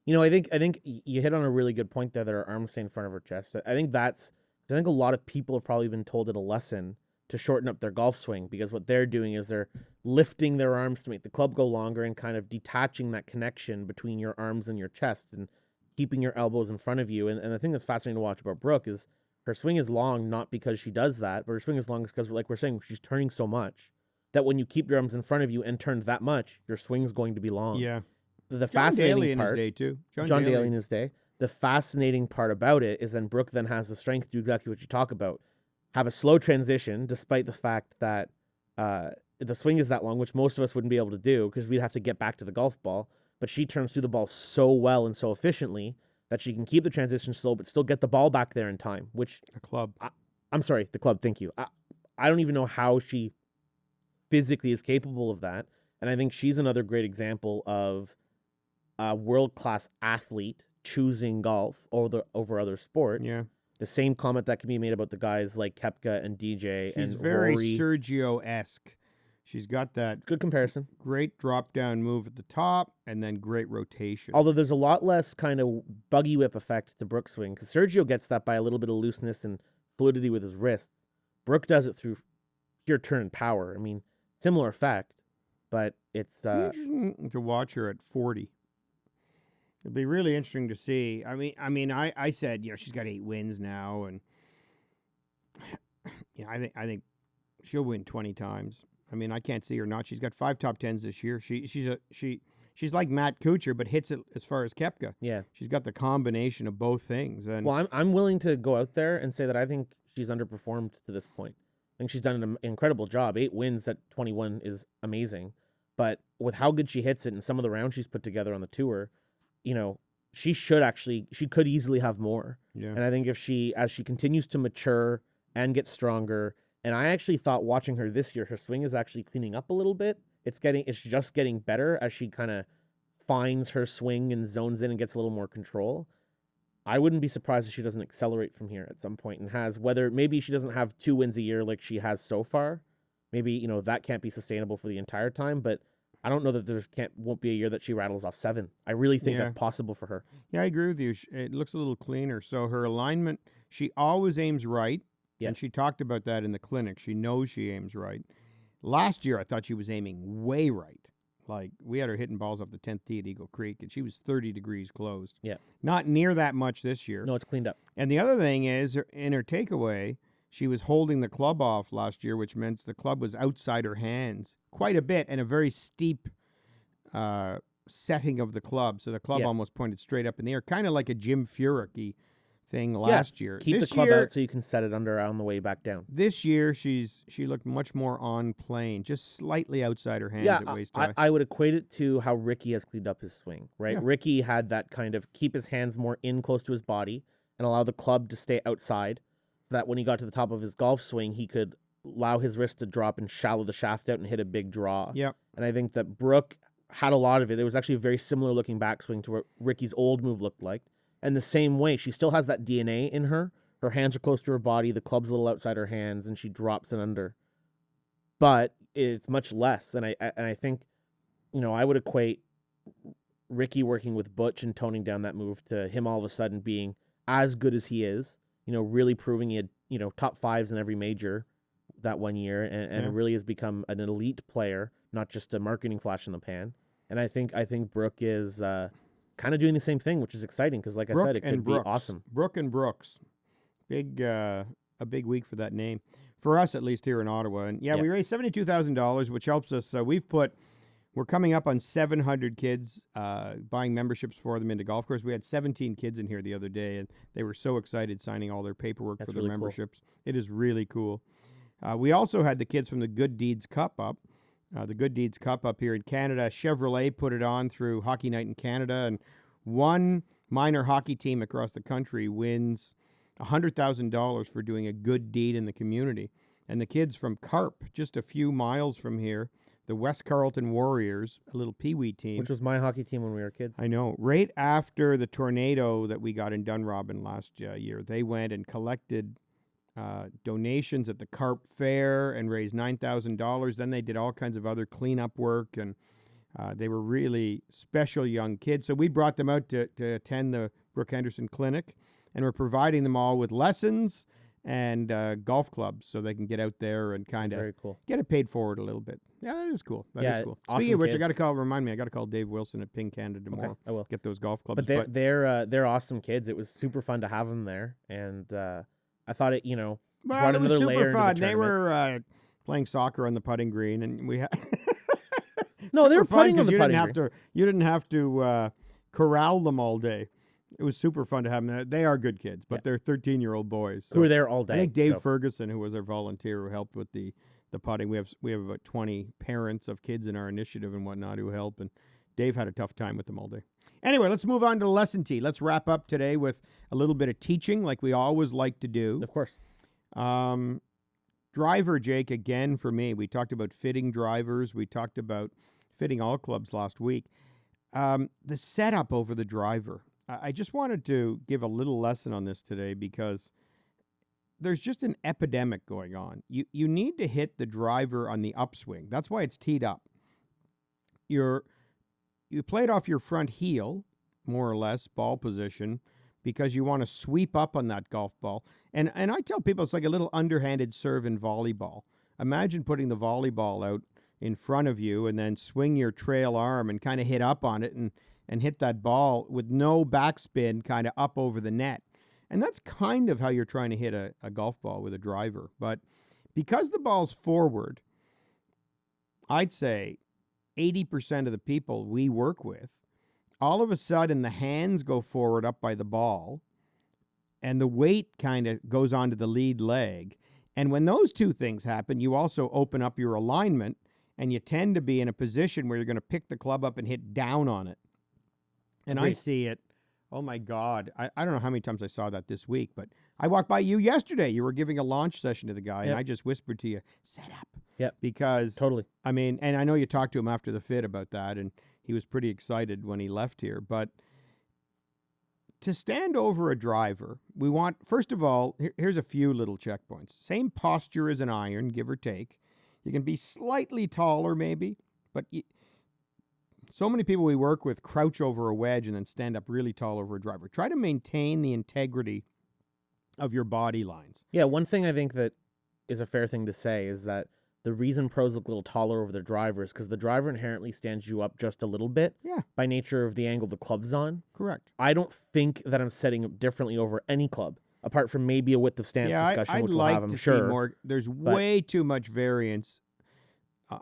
you know, I think you hit on a really good point there that her arms stay in front of her chest. I think a lot of people have probably been told it a lesson to shorten up their golf swing, because what they're doing is they're lifting their arms to make the club go longer and kind of detaching that connection between your arms and your chest and keeping your elbows in front of you. And the thing that's fascinating to watch about Brooke is her swing is long, not because she does that, but her swing is long because, like we're saying, she's turning so much that when you keep your arms in front of you and turn that much, your swing's going to be long. Yeah. The fascinating Daly in part, his day too. John Daly in his day. The fascinating part about it is then Brooke then has the strength to do exactly what you talk about. Have a slow transition, despite the fact that the swing is that long, which most of us wouldn't be able to do because we'd have to get back to the golf ball. But she turns through the ball so well and so efficiently that she can keep the transition slow, but still get the ball back there in time, which... The club. I'm sorry, the club, thank you. I don't even know how she physically is capable of that. And I think she's another great example of a world-class athlete choosing golf over other sports. Yeah. The same comment that can be made about the guys like Koepka and DJ She's and very Rory. Sergio-esque. She's got that Good comparison. great drop-down move at the top and then great rotation. Although there's a lot less kind of buggy whip effect to Brooke's swing, because Sergio gets that by a little bit of looseness and fluidity with his wrists. Brooke does it through pure turn power. I mean, similar effect, but it's... Interesting to watch her at 40. It'd be really interesting to see. I said, you know, she's got 8 wins now, and yeah, I think she'll win 20 times. I mean, I can't see her not. She's got 5 top 10s this year. She's like Matt Kuchar, but hits it as far as Koepka. Yeah, she's got the combination of both things. And well, I'm willing to go out there and say that I think she's underperformed to this point. I think she's done an incredible job. 8 wins at 21 is amazing, but with how good she hits it and some of the rounds she's put together on the tour, you know, she could easily have more. Yeah. And I think as she continues to mature and get stronger, and I actually thought watching her this year, her swing is actually cleaning up a little bit. It's just getting better as she kind of finds her swing and zones in and gets a little more control. I wouldn't be surprised if she doesn't accelerate from here at some point and maybe she doesn't have 2 wins a year like she has so far. Maybe, you know, that can't be sustainable for the entire time, but I don't know that won't be a year that she rattles off 7. I really think that's possible for her. Yeah, I agree with you. It looks a little cleaner. So her alignment, she always aims right. Yes. And she talked about that in the clinic. She knows she aims right. Last year, I thought she was aiming way right. Like, we had her hitting balls off the 10th tee at Eagle Creek, and she was 30 degrees closed. Yeah. Not near that much this year. No, it's cleaned up. And the other thing is, in her takeaway, she was holding the club off last year, which meant the club was outside her hands quite a bit and a very steep setting of the club. So the club almost pointed straight up in the air, kind of like a Jim Furyk thing last year. Keep this the club year, out so you can set it under on the way back down. This year, she looked much more on plane, just slightly outside her hands at waist high. I would equate it to how Ricky has cleaned up his swing, right? Yeah. Ricky had that kind of keep his hands more in close to his body and allow the club to stay outside so that when he got to the top of his golf swing, he could allow his wrist to drop and shallow the shaft out and hit a big draw. Yep. And I think that Brooke had a lot of it. It was actually a very similar looking backswing to what Ricky's old move looked like. And the same way, she still has that DNA in her. Her hands are close to her body, the club's a little outside her hands, and she drops it under. But it's much less. And I think, I would equate Ricky working with Butch and toning down that move to him all of a sudden being as good as he is, really proving he had, top fives in every major that one year and really has become an elite player, not just a marketing flash in the pan. And I think Brooke is kind of doing the same thing, which is exciting because, like I said, it could be awesome. Brooke and Brooks, a big week for that name for us, at least here in Ottawa. And we raised $72,000, which helps us. We're coming up on 700 kids buying memberships for them into golf course. We had 17 kids in here the other day, and they were so excited signing all their paperwork for their really memberships. Cool. It is really cool. We also had the kids from the Good Deeds Cup up. The Good Deeds Cup up here in Canada. Chevrolet put it on through Hockey Night in Canada, and one minor hockey team across the country wins $100,000 for doing a good deed in the community. And the kids from Carp, just a few miles from here, the West Carleton Warriors, a little peewee team. Which was my hockey team when we were kids. I know. Right after the tornado that we got in Dunrobin last year, they went and collected donations at the Carp Fair and raised $9,000. Then they did all kinds of other cleanup work, and they were really special young kids. So we brought them out to attend the Brooke Henderson Clinic, and we're providing them all with lessons and golf clubs so they can get out there and kind of get it paid forward a little bit. Yeah, that is cool. That is cool. Awesome Speaking of which, kids. I got to call Dave Wilson at Ping Canada tomorrow. Okay, I will. Get those golf clubs. But they're awesome kids. It was super fun to have them there, and I thought it, brought it was another super layer fun. into the They were playing soccer on the putting green, and we had no, they were putting on the putting green. You didn't have to corral them all day. It was super fun to have them there. They are good kids, but they're 13-year-old boys. So who were there all day. I think Dave Ferguson, who was our volunteer who helped with the putting, we have about 20 parents of kids in our initiative and whatnot who help, and Dave had a tough time with them all day. Anyway, let's move on to lesson tee. Let's wrap up today with a little bit of teaching like we always like to do. Of course. Driver, Jake, again for me. We talked about fitting drivers. We talked about fitting all clubs last week. The setup over the driver. I just wanted to give a little lesson on this today because there's just an epidemic going on. You need to hit the driver on the upswing. That's why it's teed up. You play it off your front heel, more or less, ball position, because you want to sweep up on that golf ball. And I tell people it's like a little underhanded serve in volleyball. Imagine putting the volleyball out in front of you and then swing your trail arm and kind of hit up on it and hit that ball with no backspin kind of up over the net. And that's kind of how you're trying to hit a golf ball with a driver. But because the ball's forward, I'd say 80% of the people we work with, all of a sudden the hands go forward up by the ball and the weight kind of goes onto the lead leg. And when those two things happen, you also open up your alignment and you tend to be in a position where you're going to pick the club up and hit down on it. And I see it. Oh, my God. I don't know how many times I saw that this week, but I walked by you yesterday. You were giving a launch session to the guy, and I just whispered to you, set up. Yep. Because, totally. I mean, and I know you talked to him after the fit about that, and he was pretty excited when he left here. But to stand over a driver, we want, first of all, here's a few little checkpoints. Same posture as an iron, give or take. You can be slightly taller maybe, but so many people we work with crouch over a wedge and then stand up really tall over a driver. Try to maintain the integrity of your body lines. Yeah, one thing I think that is a fair thing to say is that the reason pros look a little taller over the driver is because the driver inherently stands you up just a little bit by nature of the angle the club's on. Correct. I don't think that I'm setting up differently over any club, apart from maybe a width of stance discussion, which we'll have, I'm sure. See more. There's way too much variance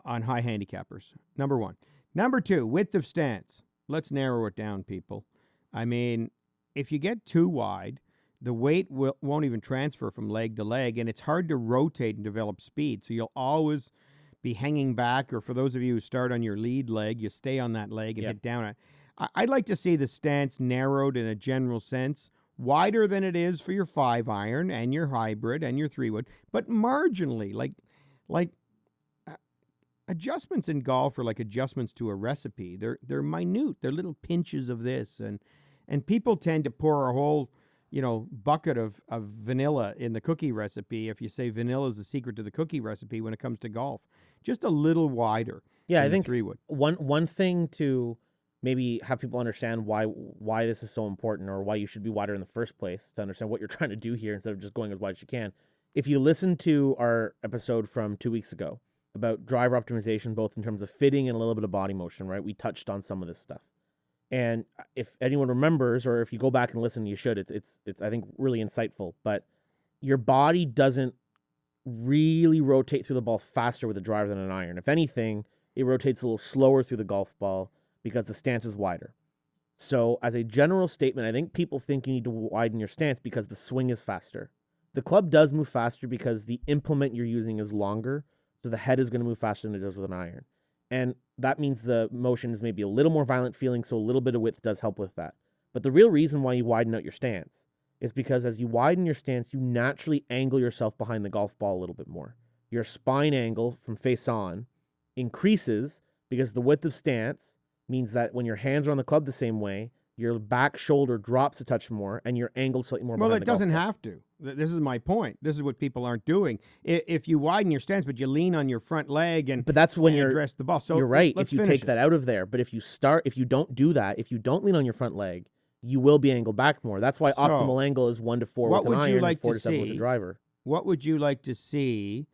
on high handicappers, number one. Number two, width of stance. Let's narrow it down, people. I mean, if you get too wide, the weight won't even transfer from leg to leg, and it's hard to rotate and develop speed. So you'll always be hanging back, or for those of you who start on your lead leg, you stay on that leg and hit down. I'd like to see the stance narrowed in a general sense, wider than it is for your 5-iron and your hybrid and your 3-wood, but marginally, like adjustments in golf are like adjustments to a recipe. They're minute. They're little pinches of this, and people tend to pour a whole bucket of vanilla in the cookie recipe if you say vanilla is the secret to the cookie recipe when it comes to golf. Just a little wider. Yeah, I think 3-wood. One thing to maybe have people understand why this is so important, or why you should be wider in the first place, to understand what you're trying to do here instead of just going as wide as you can. If you listen to our episode from 2 weeks ago about driver optimization, both in terms of fitting and a little bit of body motion, right? We touched on some of this stuff. And if anyone remembers, or if you go back and listen, you should. It's I think really insightful. But your body doesn't really rotate through the ball faster with a driver than an iron. If anything, it rotates a little slower through the golf ball because the stance is wider. So as a general statement, I think people think you need to widen your stance because the swing is faster. The club does move faster because the implement you're using is longer, so the head is going to move faster than it does with an iron. And that means the motion is maybe a little more violent feeling, so a little bit of width does help with that. But the real reason why you widen out your stance is because as you widen your stance, you naturally angle yourself behind the golf ball a little bit more. Your spine angle from face on increases because the width of stance means that when your hands are on the club the same way, your back shoulder drops a touch more and you're angled slightly more behind the golf ball. Well, it doesn't have to. This is my point. This is what people aren't doing. If you widen your stance, but you lean on your front leg but that's when you address the ball. So you're right. Let's if you finish take that out of there, but if you don't do that, if you don't lean on your front leg, you will be angled back more. That's why optimal angle is 1 to 4 with an iron and 4 to 7 with a driver. What would you like to see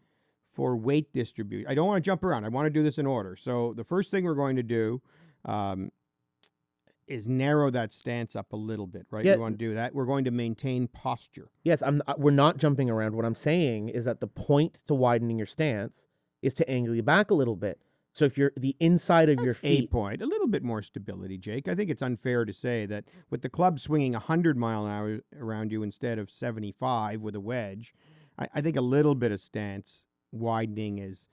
for weight distribution? I don't want to jump around. I want to do this in order. So the first thing we're going to do is narrow that stance up a little bit, right? Yeah. We want to do that. We're going to maintain posture. Yes, we're not jumping around. What I'm saying is that the point to widening your stance is to angle you back a little bit. So if you're the inside of your feet, a little bit more stability, Jake. I think it's unfair to say that with the club swinging 100 mile an hour around you instead of 75 with a wedge, I think a little bit of stance widening is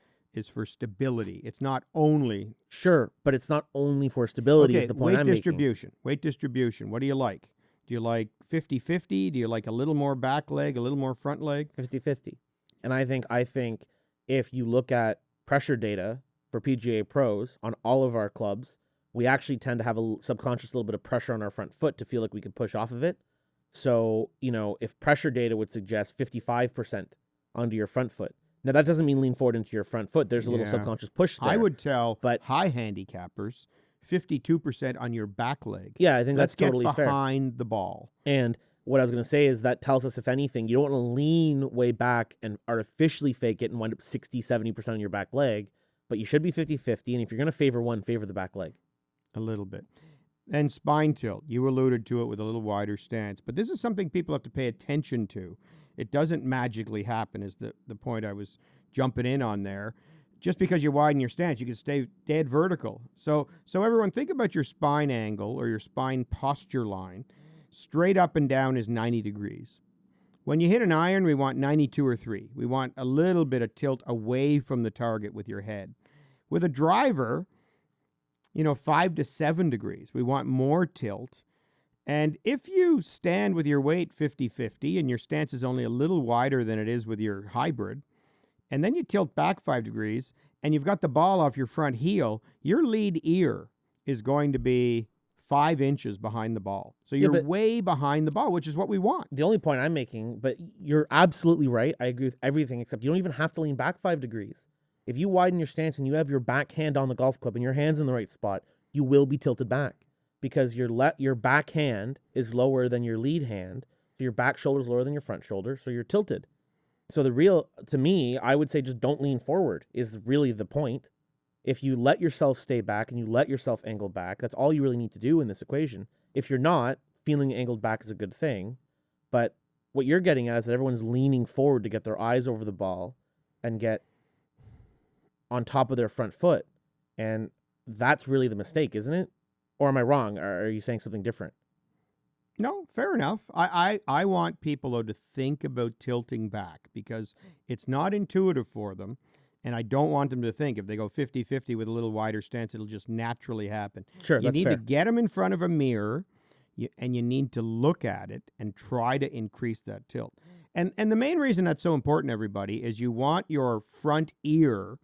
for stability. It's not only... Sure, but it's not only for stability is the point I'm making. Weight distribution. What do you like? Do you like 50-50? Do you like a little more back leg, a little more front leg? 50-50. And I think if you look at pressure data for PGA pros on all of our clubs, we actually tend to have a subconscious little bit of pressure on our front foot to feel like we can push off of it. So, if pressure data would suggest 55% onto your front foot, now, that doesn't mean lean forward into your front foot. There's a little subconscious push there. I would tell high handicappers 52% on your back leg. Yeah, I think that's totally fair. Let's get behind the ball. And what I was going to say is that tells us, if anything, you don't want to lean way back and artificially fake it and wind up 60-70% on your back leg, but you should be 50-50. And if you're going to favor one, favor the back leg. A little bit. Then spine tilt. You alluded to it with a little wider stance. But this is something people have to pay attention to. It doesn't magically happen, is the point I was jumping in on there. Just because you widen your stance, you can stay dead vertical. So everyone, think about your spine angle or your spine posture line. Straight up and down is 90 degrees. When you hit an iron, we want 92 or 3. We want a little bit of tilt away from the target with your head. With a driver, 5 to 7 degrees. We want more tilt. And if you stand with your weight 50-50 and your stance is only a little wider than it is with your hybrid, and then you tilt back 5 degrees and you've got the ball off your front heel, your lead ear is going to be 5 inches behind the ball. So you're way behind the ball, which is what we want. The only point I'm making, but you're absolutely right. I agree with everything, except you don't even have to lean back 5 degrees. If you widen your stance and you have your back hand on the golf club and your hand's in the right spot, you will be tilted back. Because your back hand is lower than your lead hand, so your back shoulder is lower than your front shoulder, so you're tilted. So to me, I would say just don't lean forward is really the point. If you let yourself stay back and you let yourself angle back, that's all you really need to do in this equation. If you're not, feeling angled back is a good thing, but what you're getting at is that everyone's leaning forward to get their eyes over the ball and get on top of their front foot, and that's really the mistake, isn't it? Or am I wrong? Or are you saying something different? No, fair enough. I want people, though, to think about tilting back because it's not intuitive for them. And I don't want them to think if they go 50-50 with a little wider stance, it'll just naturally happen. Sure, You that's need fair. to get them in front of a mirror, and you need to look at it and try to increase that tilt. And the main reason that's so important, everybody, is you want your front ear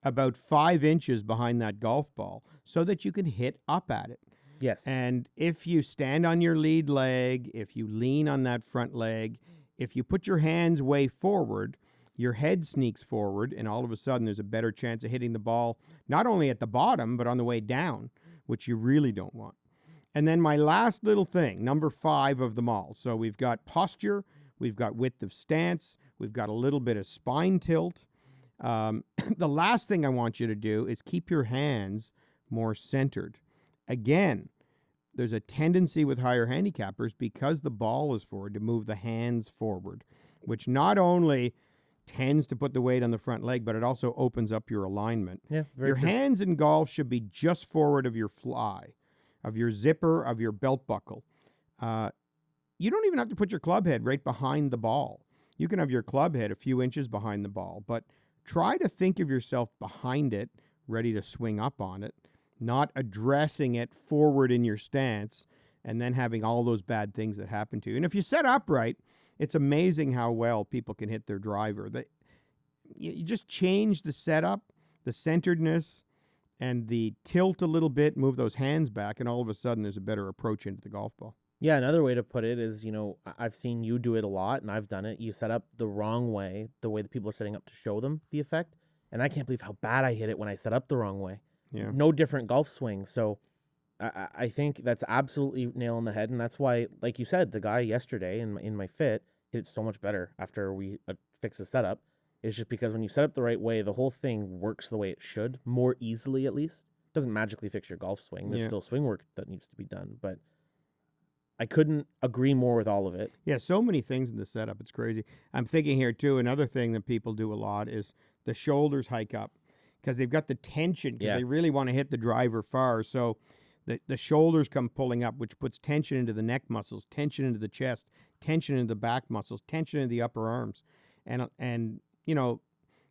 about 5 inches behind that golf ball so that you can hit up at it. Yes. And if you stand on your lead leg, if you lean on that front leg, if you put your hands way forward, your head sneaks forward, and all of a sudden there's a better chance of hitting the ball, not only at the bottom, but on the way down, which you really don't want. And then my last little thing, number 5 of them all. So we've got posture, we've got width of stance, we've got a little bit of spine tilt. The last thing I want you to do is keep your hands more centered. Again, there's a tendency with higher handicappers, because the ball is forward, to move the hands forward, which not only tends to put the weight on the front leg, but it also opens up your alignment. Yeah, very your true. hands in golf should be just forward of your fly, of your zipper, of your belt buckle. You don't even have to put your club head right behind the ball. You can have your club head a few inches behind the ball, but try to think of yourself behind it, ready to swing up on it, not addressing it forward in your stance and then having all those bad things that happen to you. And if you set up right, it's amazing how well people can hit their driver. You just change the setup, the centeredness, and the tilt a little bit, move those hands back, and all of a sudden there's a better approach into the golf ball. Yeah, another way to put it is, I've seen you do it a lot, and I've done it. You set up the wrong way, the way that people are setting up to show them the effect. And I can't believe how bad I hit it when I set up the wrong way. Yeah. No different golf swing. So I think that's absolutely nail on the head. And that's why, like you said, the guy yesterday in my fit hit it so much better after we fixed the setup. It's just because when you set up the right way, the whole thing works the way it should, more easily at least. It doesn't magically fix your golf swing. There's still swing work that needs to be done. But I couldn't agree more with all of it. Yeah, so many things in the setup. It's crazy. I'm thinking here, too, another thing that people do a lot is the shoulders hike up because they've got the tension because they really want to hit the driver far. So the shoulders come pulling up, which puts tension into the neck muscles, tension into the chest, tension into the back muscles, tension into the upper arms, and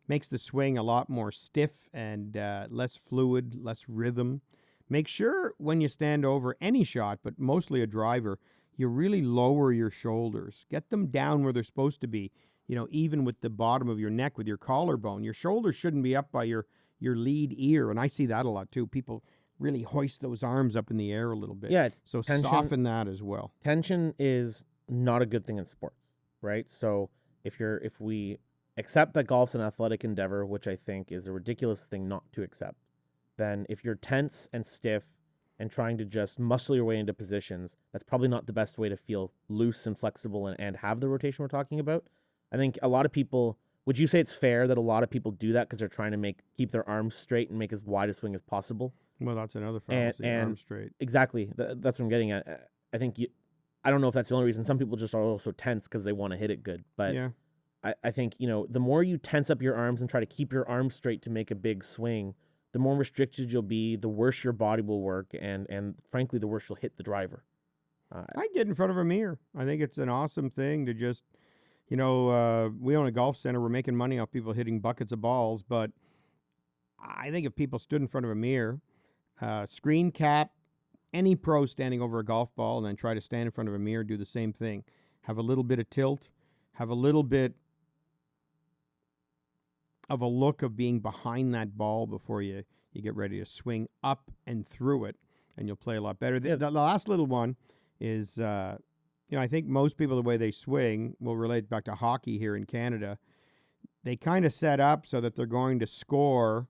makes the swing a lot more stiff and less fluid, less rhythm. Make sure when you stand over any shot, but mostly a driver, you really lower your shoulders. Get them down where they're supposed to be, even with the bottom of your neck, with your collarbone. Your shoulders shouldn't be up by your lead ear, and I see that a lot too. People really hoist those arms up in the air a little bit. Yeah, so soften that as well. Tension is not a good thing in sports, right? So if we accept that golf's an athletic endeavor, which I think is a ridiculous thing not to accept, then if you're tense and stiff and trying to just muscle your way into positions, that's probably not the best way to feel loose and flexible and have the rotation we're talking about. I think a lot of people, would you say it's fair that a lot of people do that because they're trying to keep their arms straight and make as wide a swing as possible? Well, that's another fallacy, arms straight. Exactly. That's what I'm getting at. I think I don't know if that's the only reason. Some people just are also tense because they want to hit it good. But yeah. I think, the more you tense up your arms and try to keep your arms straight to make a big swing, the more restricted you'll be, the worse your body will work, and frankly, the worse you'll hit the driver. I get in front of a mirror. I think it's an awesome thing to just, we own a golf center. We're making money off people hitting buckets of balls, but I think if people stood in front of a mirror, screen cap, any pro standing over a golf ball, and then try to stand in front of a mirror, do the same thing. Have a little bit of tilt, have a little bit of a look of being behind that ball before you get ready to swing up and through it, and you'll play a lot better. The last little one is, I think most people, the way they swing, will relate back to hockey here in Canada. They kind of set up so that they're going to score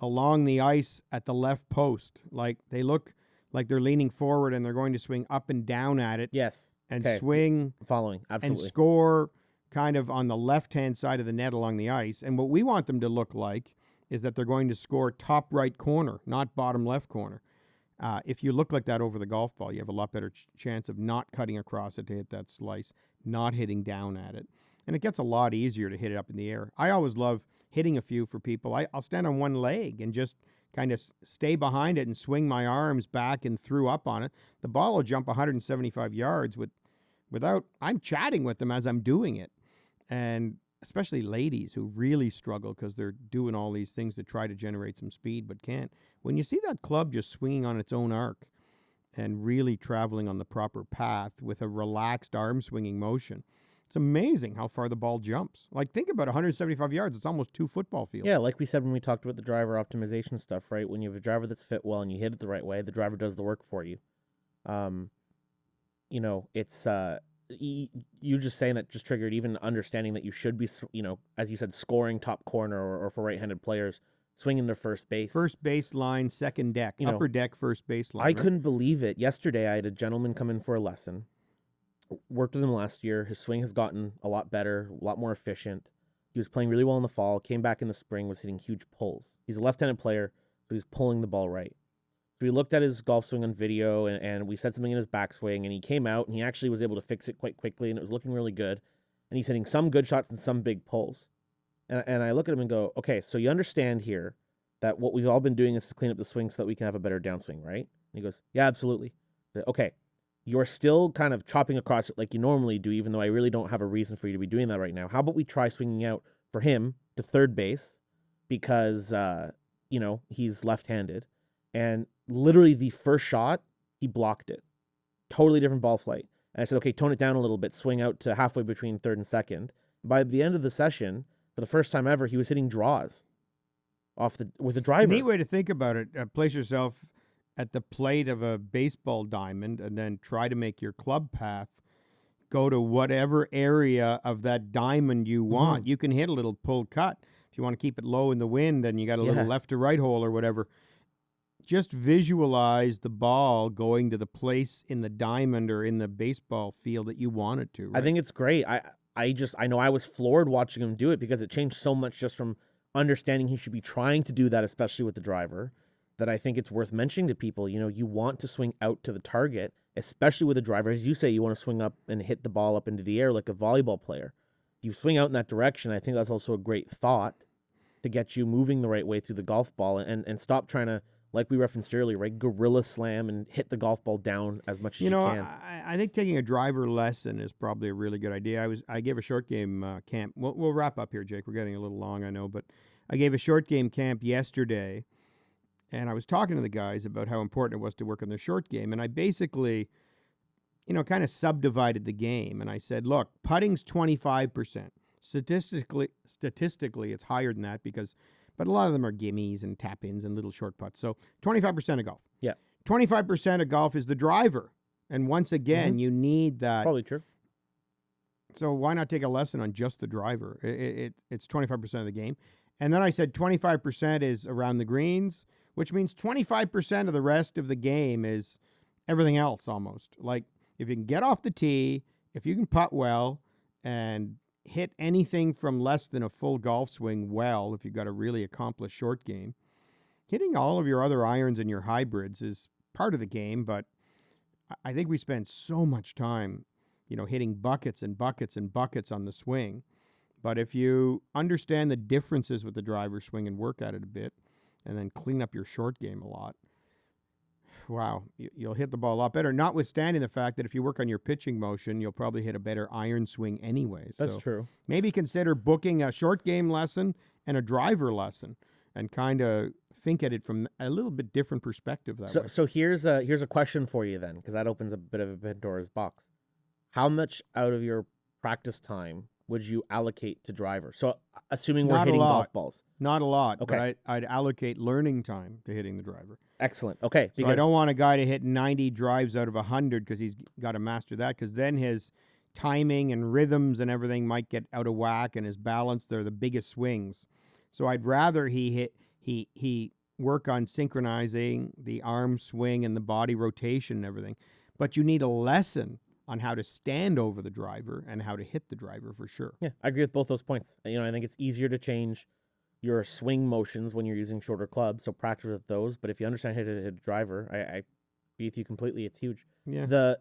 along the ice at the left post. Like they look like they're leaning forward and they're going to swing up and down at it. Yes. And swing. Following, absolutely. And score kind of on the left-hand side of the net along the ice. And what we want them to look like is that they're going to score top right corner, not bottom left corner. If you look like that over the golf ball, you have a lot better chance of not cutting across it to hit that slice, not hitting down at it. And it gets a lot easier to hit it up in the air. I always love hitting a few for people. I'll stand on one leg and just kind of stay behind it and swing my arms back and through up on it, the ball will jump 175 yards without, I'm chatting with them as I'm doing it. And especially ladies who really struggle because they're doing all these things to try to generate some speed but can't. When you see that club just swinging on its own arc and really traveling on the proper path with a relaxed arm swinging motion, it's amazing how far the ball jumps. Like, think about 175 yards. It's almost 2 football fields. Yeah, like we said when we talked about the driver optimization stuff, right? When you have a driver that's fit well and you hit it the right way, the driver does the work for you. You know, it's you just saying that just triggered even understanding that you should be, you know, as you said, scoring top corner or for right-handed players, swinging to first base. First base line, second deck, You upper know, deck, first base line. I right? couldn't believe it. Yesterday, I had a gentleman come in for a lesson. Worked with him last year. His swing has gotten a lot better, a lot more efficient. He was playing really well in the fall, came back in the spring, was hitting huge pulls. He's a left-handed player, so he's pulling the ball right. So we looked at his golf swing on video, and we said something in his backswing, and he came out, and he actually was able to fix it quite quickly, and it was looking really good. And he's hitting some good shots and some big pulls. And I look at him and go, okay, so you understand here that what we've all been doing is to clean up the swing so that we can have a better downswing, right? And he goes, yeah, absolutely. I said, okay, you're still kind of chopping across it like you normally do, even though I really don't have a reason for you to be doing that right now. How about we try swinging out for him to third base because, you know, he's left-handed. And literally the first shot, he blocked it. Totally different ball flight. And I said, okay, tone it down a little bit, swing out to halfway between third and second. By the end of the session, for the first time ever, he was hitting draws with a driver. It's a neat way to think about it. Place yourself at the plate of a baseball diamond and then try to make your club path go to whatever area of that diamond you want. You can hit a little pull cut if you want to keep it low in the wind and you got a little left to right hole or whatever. Just visualize the ball going to the place in the diamond or in the baseball field that you want it to. Right? I think it's great. I know I was floored watching him do it because it changed so much just from understanding he should be trying to do that, especially with the driver, that I think it's worth mentioning to people. You know, you want to swing out to the target, especially with a driver. As you say, you want to swing up and hit the ball up into the air like a volleyball player. If you swing out in that direction, I think that's also a great thought to get you moving the right way through the golf ball and stop trying to, like we referenced earlier, right, gorilla slam and hit the golf ball down as much as you can. I think taking a driver lesson is probably a really good idea. I gave a short game camp. We'll wrap up here, Jake. We're getting a little long, I know, but I gave a short game camp yesterday, and I was talking to the guys about how important it was to work on their short game, and I basically, you know, kind of subdivided the game, and I said, look, putting's 25%. Statistically, it's higher than that but a lot of them are gimmies and tap-ins and little short putts. So 25% of golf. Yeah. 25% of golf is the driver. And once again, you need that. Probably true. So why not take a lesson on just the driver? It's 25% of the game. And then I said 25% is around the greens, which means 25% of the rest of the game is everything else almost. Like if you can get off the tee, if you can putt well and hit anything from less than a full golf swing well, if you've got a really accomplished short game, hitting all of your other irons and your hybrids is part of the game, but I think we spend so much time, you know, hitting buckets and buckets and buckets on the swing. But if you understand the differences with the driver swing and work at it a bit, and then clean up your short game a lot, wow, you'll hit the ball a lot better, notwithstanding the fact that if you work on your pitching motion, you'll probably hit a better iron swing anyway. That's true. Maybe consider booking a short game lesson and a driver lesson and kind of think at it from a little bit different perspective that way. So here's a question for you then, because that opens a bit of a Pandora's box. How much out of your practice time would you allocate to driver? So assuming we're hitting golf balls. Not a lot, okay. But I'd allocate learning time to hitting the driver. Excellent. Okay. So I don't want a guy to hit 90 drives out of 100 because he's got to master that, because then his timing and rhythms and everything might get out of whack, and his balance, they're the biggest swings. So I'd rather he work on synchronizing the arm swing and the body rotation and everything. But you need a lesson on how to stand over the driver and how to hit the driver for sure. Yeah, I agree with both those points. You know, I think it's easier to change your swing motions when you're using shorter clubs, so practice with those. But if you understand how to hit a driver, I agree with you completely. It's huge. Yeah.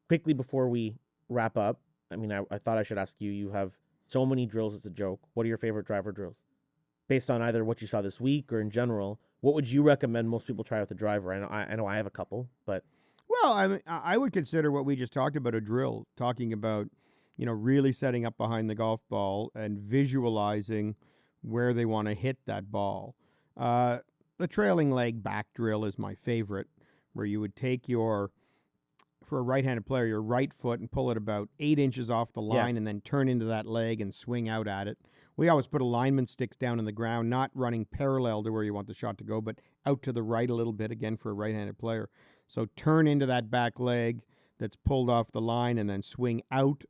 Quickly before we wrap up, I mean, I thought I should ask you. You have so many drills; it's a joke. What are your favorite driver drills? Based on either what you saw this week or in general, What would you recommend most people try with the driver? I know I have a couple, but Well, I mean, I would consider what we just talked about a drill, talking about, really setting up behind the golf ball and visualizing where they want to hit that ball. The trailing leg back drill is my favorite, where you would take for a right-handed player, your right foot and pull it about 8 inches off the line and then turn into that leg and swing out at it. We always put alignment sticks down in the ground, not running parallel to where you want the shot to go, but out to the right a little bit, again, for a right-handed player. So turn into that back leg that's pulled off the line and then swing out,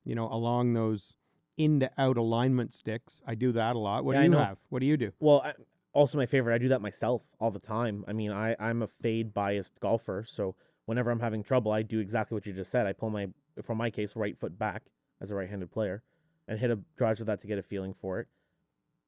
along those in-to-out alignment sticks. I do that a lot. What do you have? What do you do? Well, also my favorite, I do that myself all the time. I mean, I'm a fade-biased golfer, so whenever I'm having trouble, I do exactly what you just said. I pull for my case, right foot back as a right-handed player and hit a drive with that to get a feeling for it.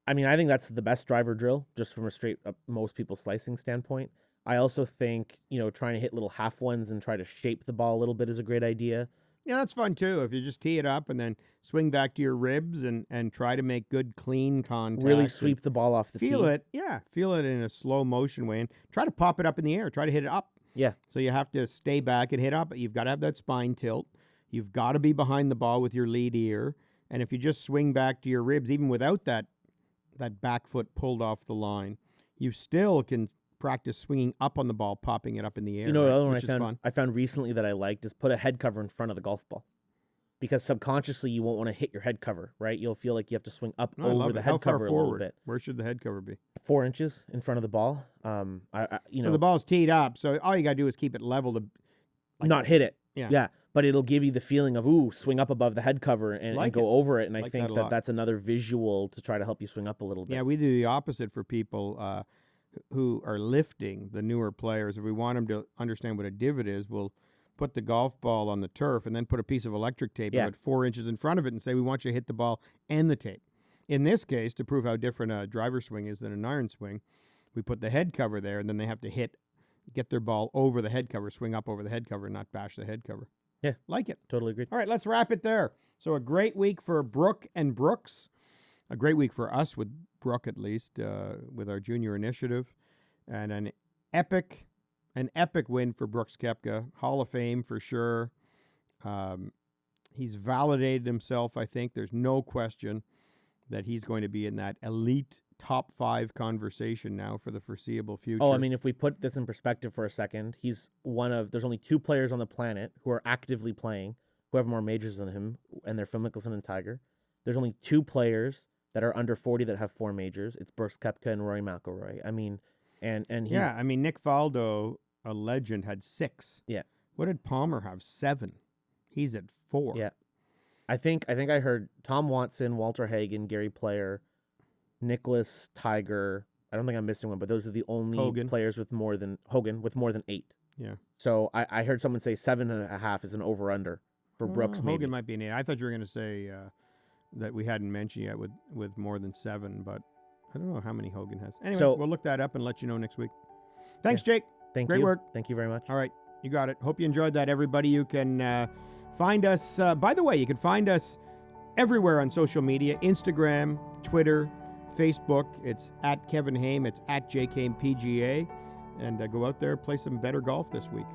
I mean, I think that's the best driver drill, just from a straight up most people's slicing standpoint. I also think, trying to hit little half ones and try to shape the ball a little bit is a great idea. Yeah, that's fun too. If you just tee it up and then swing back to your ribs and try to make good, clean contact. Really sweep the ball off the tee. Feel it, yeah. Feel it in a slow motion way and try to pop it up in the air. Try to hit it up. Yeah. So you have to stay back and hit up. You've got to have that spine tilt. You've got to be behind the ball with your lead ear. And if you just swing back to your ribs, even without that back foot pulled off the line, you still can practice swinging up on the ball, popping it up in the air. The other which one is fun. I found recently that I liked is put a head cover in front of the golf ball. Because subconsciously you won't want to hit your head cover, right? You'll feel like you have to swing up over the head cover a little bit. Where should the head cover be? 4 inches in front of the ball. So the ball's teed up, so all you got to do is keep it level to not hit it. Yeah. But it'll give you the feeling of, swing up above the head cover and go over it. And I think that's another visual to try to help you swing up a little bit. Yeah, we do the opposite for people who are lifting, the newer players. If we want them to understand what a divot is, we'll put the golf ball on the turf and then put a piece of electric tape about 4 inches in front of it and say, we want you to hit the ball and the tape. In this case, to prove how different a driver swing is than an iron swing, we put the head cover there, and then they have to get their ball over the head cover, swing up over the head cover, and not bash the head cover. Yeah. Like it. Totally agree. All right, let's wrap it there. So a great week for Brooke and Brooks. A great week for us, with Brooke at least, with our junior initiative. And an epic win for Brooks Koepka. Hall of Fame for sure. He's validated himself, I think. There's no question that he's going to be in that elite top 5 conversation now for the foreseeable future. Oh, I mean, if we put this in perspective for a second, he's there's only 2 players on the planet who are actively playing, who have more majors than him, and they're Phil Mickelson and Tiger. There's only 2 players that are under 40 that have 4 majors. It's Brooks Koepka and Rory McIlroy. I mean, and he's... Yeah, I mean, Nick Faldo, a legend, had 6. Yeah. What did Palmer have? 7. He's at 4. Yeah. I think I heard Tom Watson, Walter Hagen, Gary Player, Nicklaus, Tiger. I don't think I'm missing one, but those are the only players with more than 8. Yeah. So I heard someone say 7.5 is an over/under for Brooks. Maybe Hogan might be an 8. I thought you were going to say that we hadn't mentioned yet with more than 7, but I don't know how many Hogan has. Anyway, so we'll look that up and let you know next week. Thanks, Jake. Great work. Thank you very much. All right, you got it. Hope you enjoyed that, everybody. You can find us. By the way, you can find us everywhere on social media: Instagram, Twitter, Facebook. It's at Kevin Haime. It's at JKPGA. And go out there, play some better golf this week.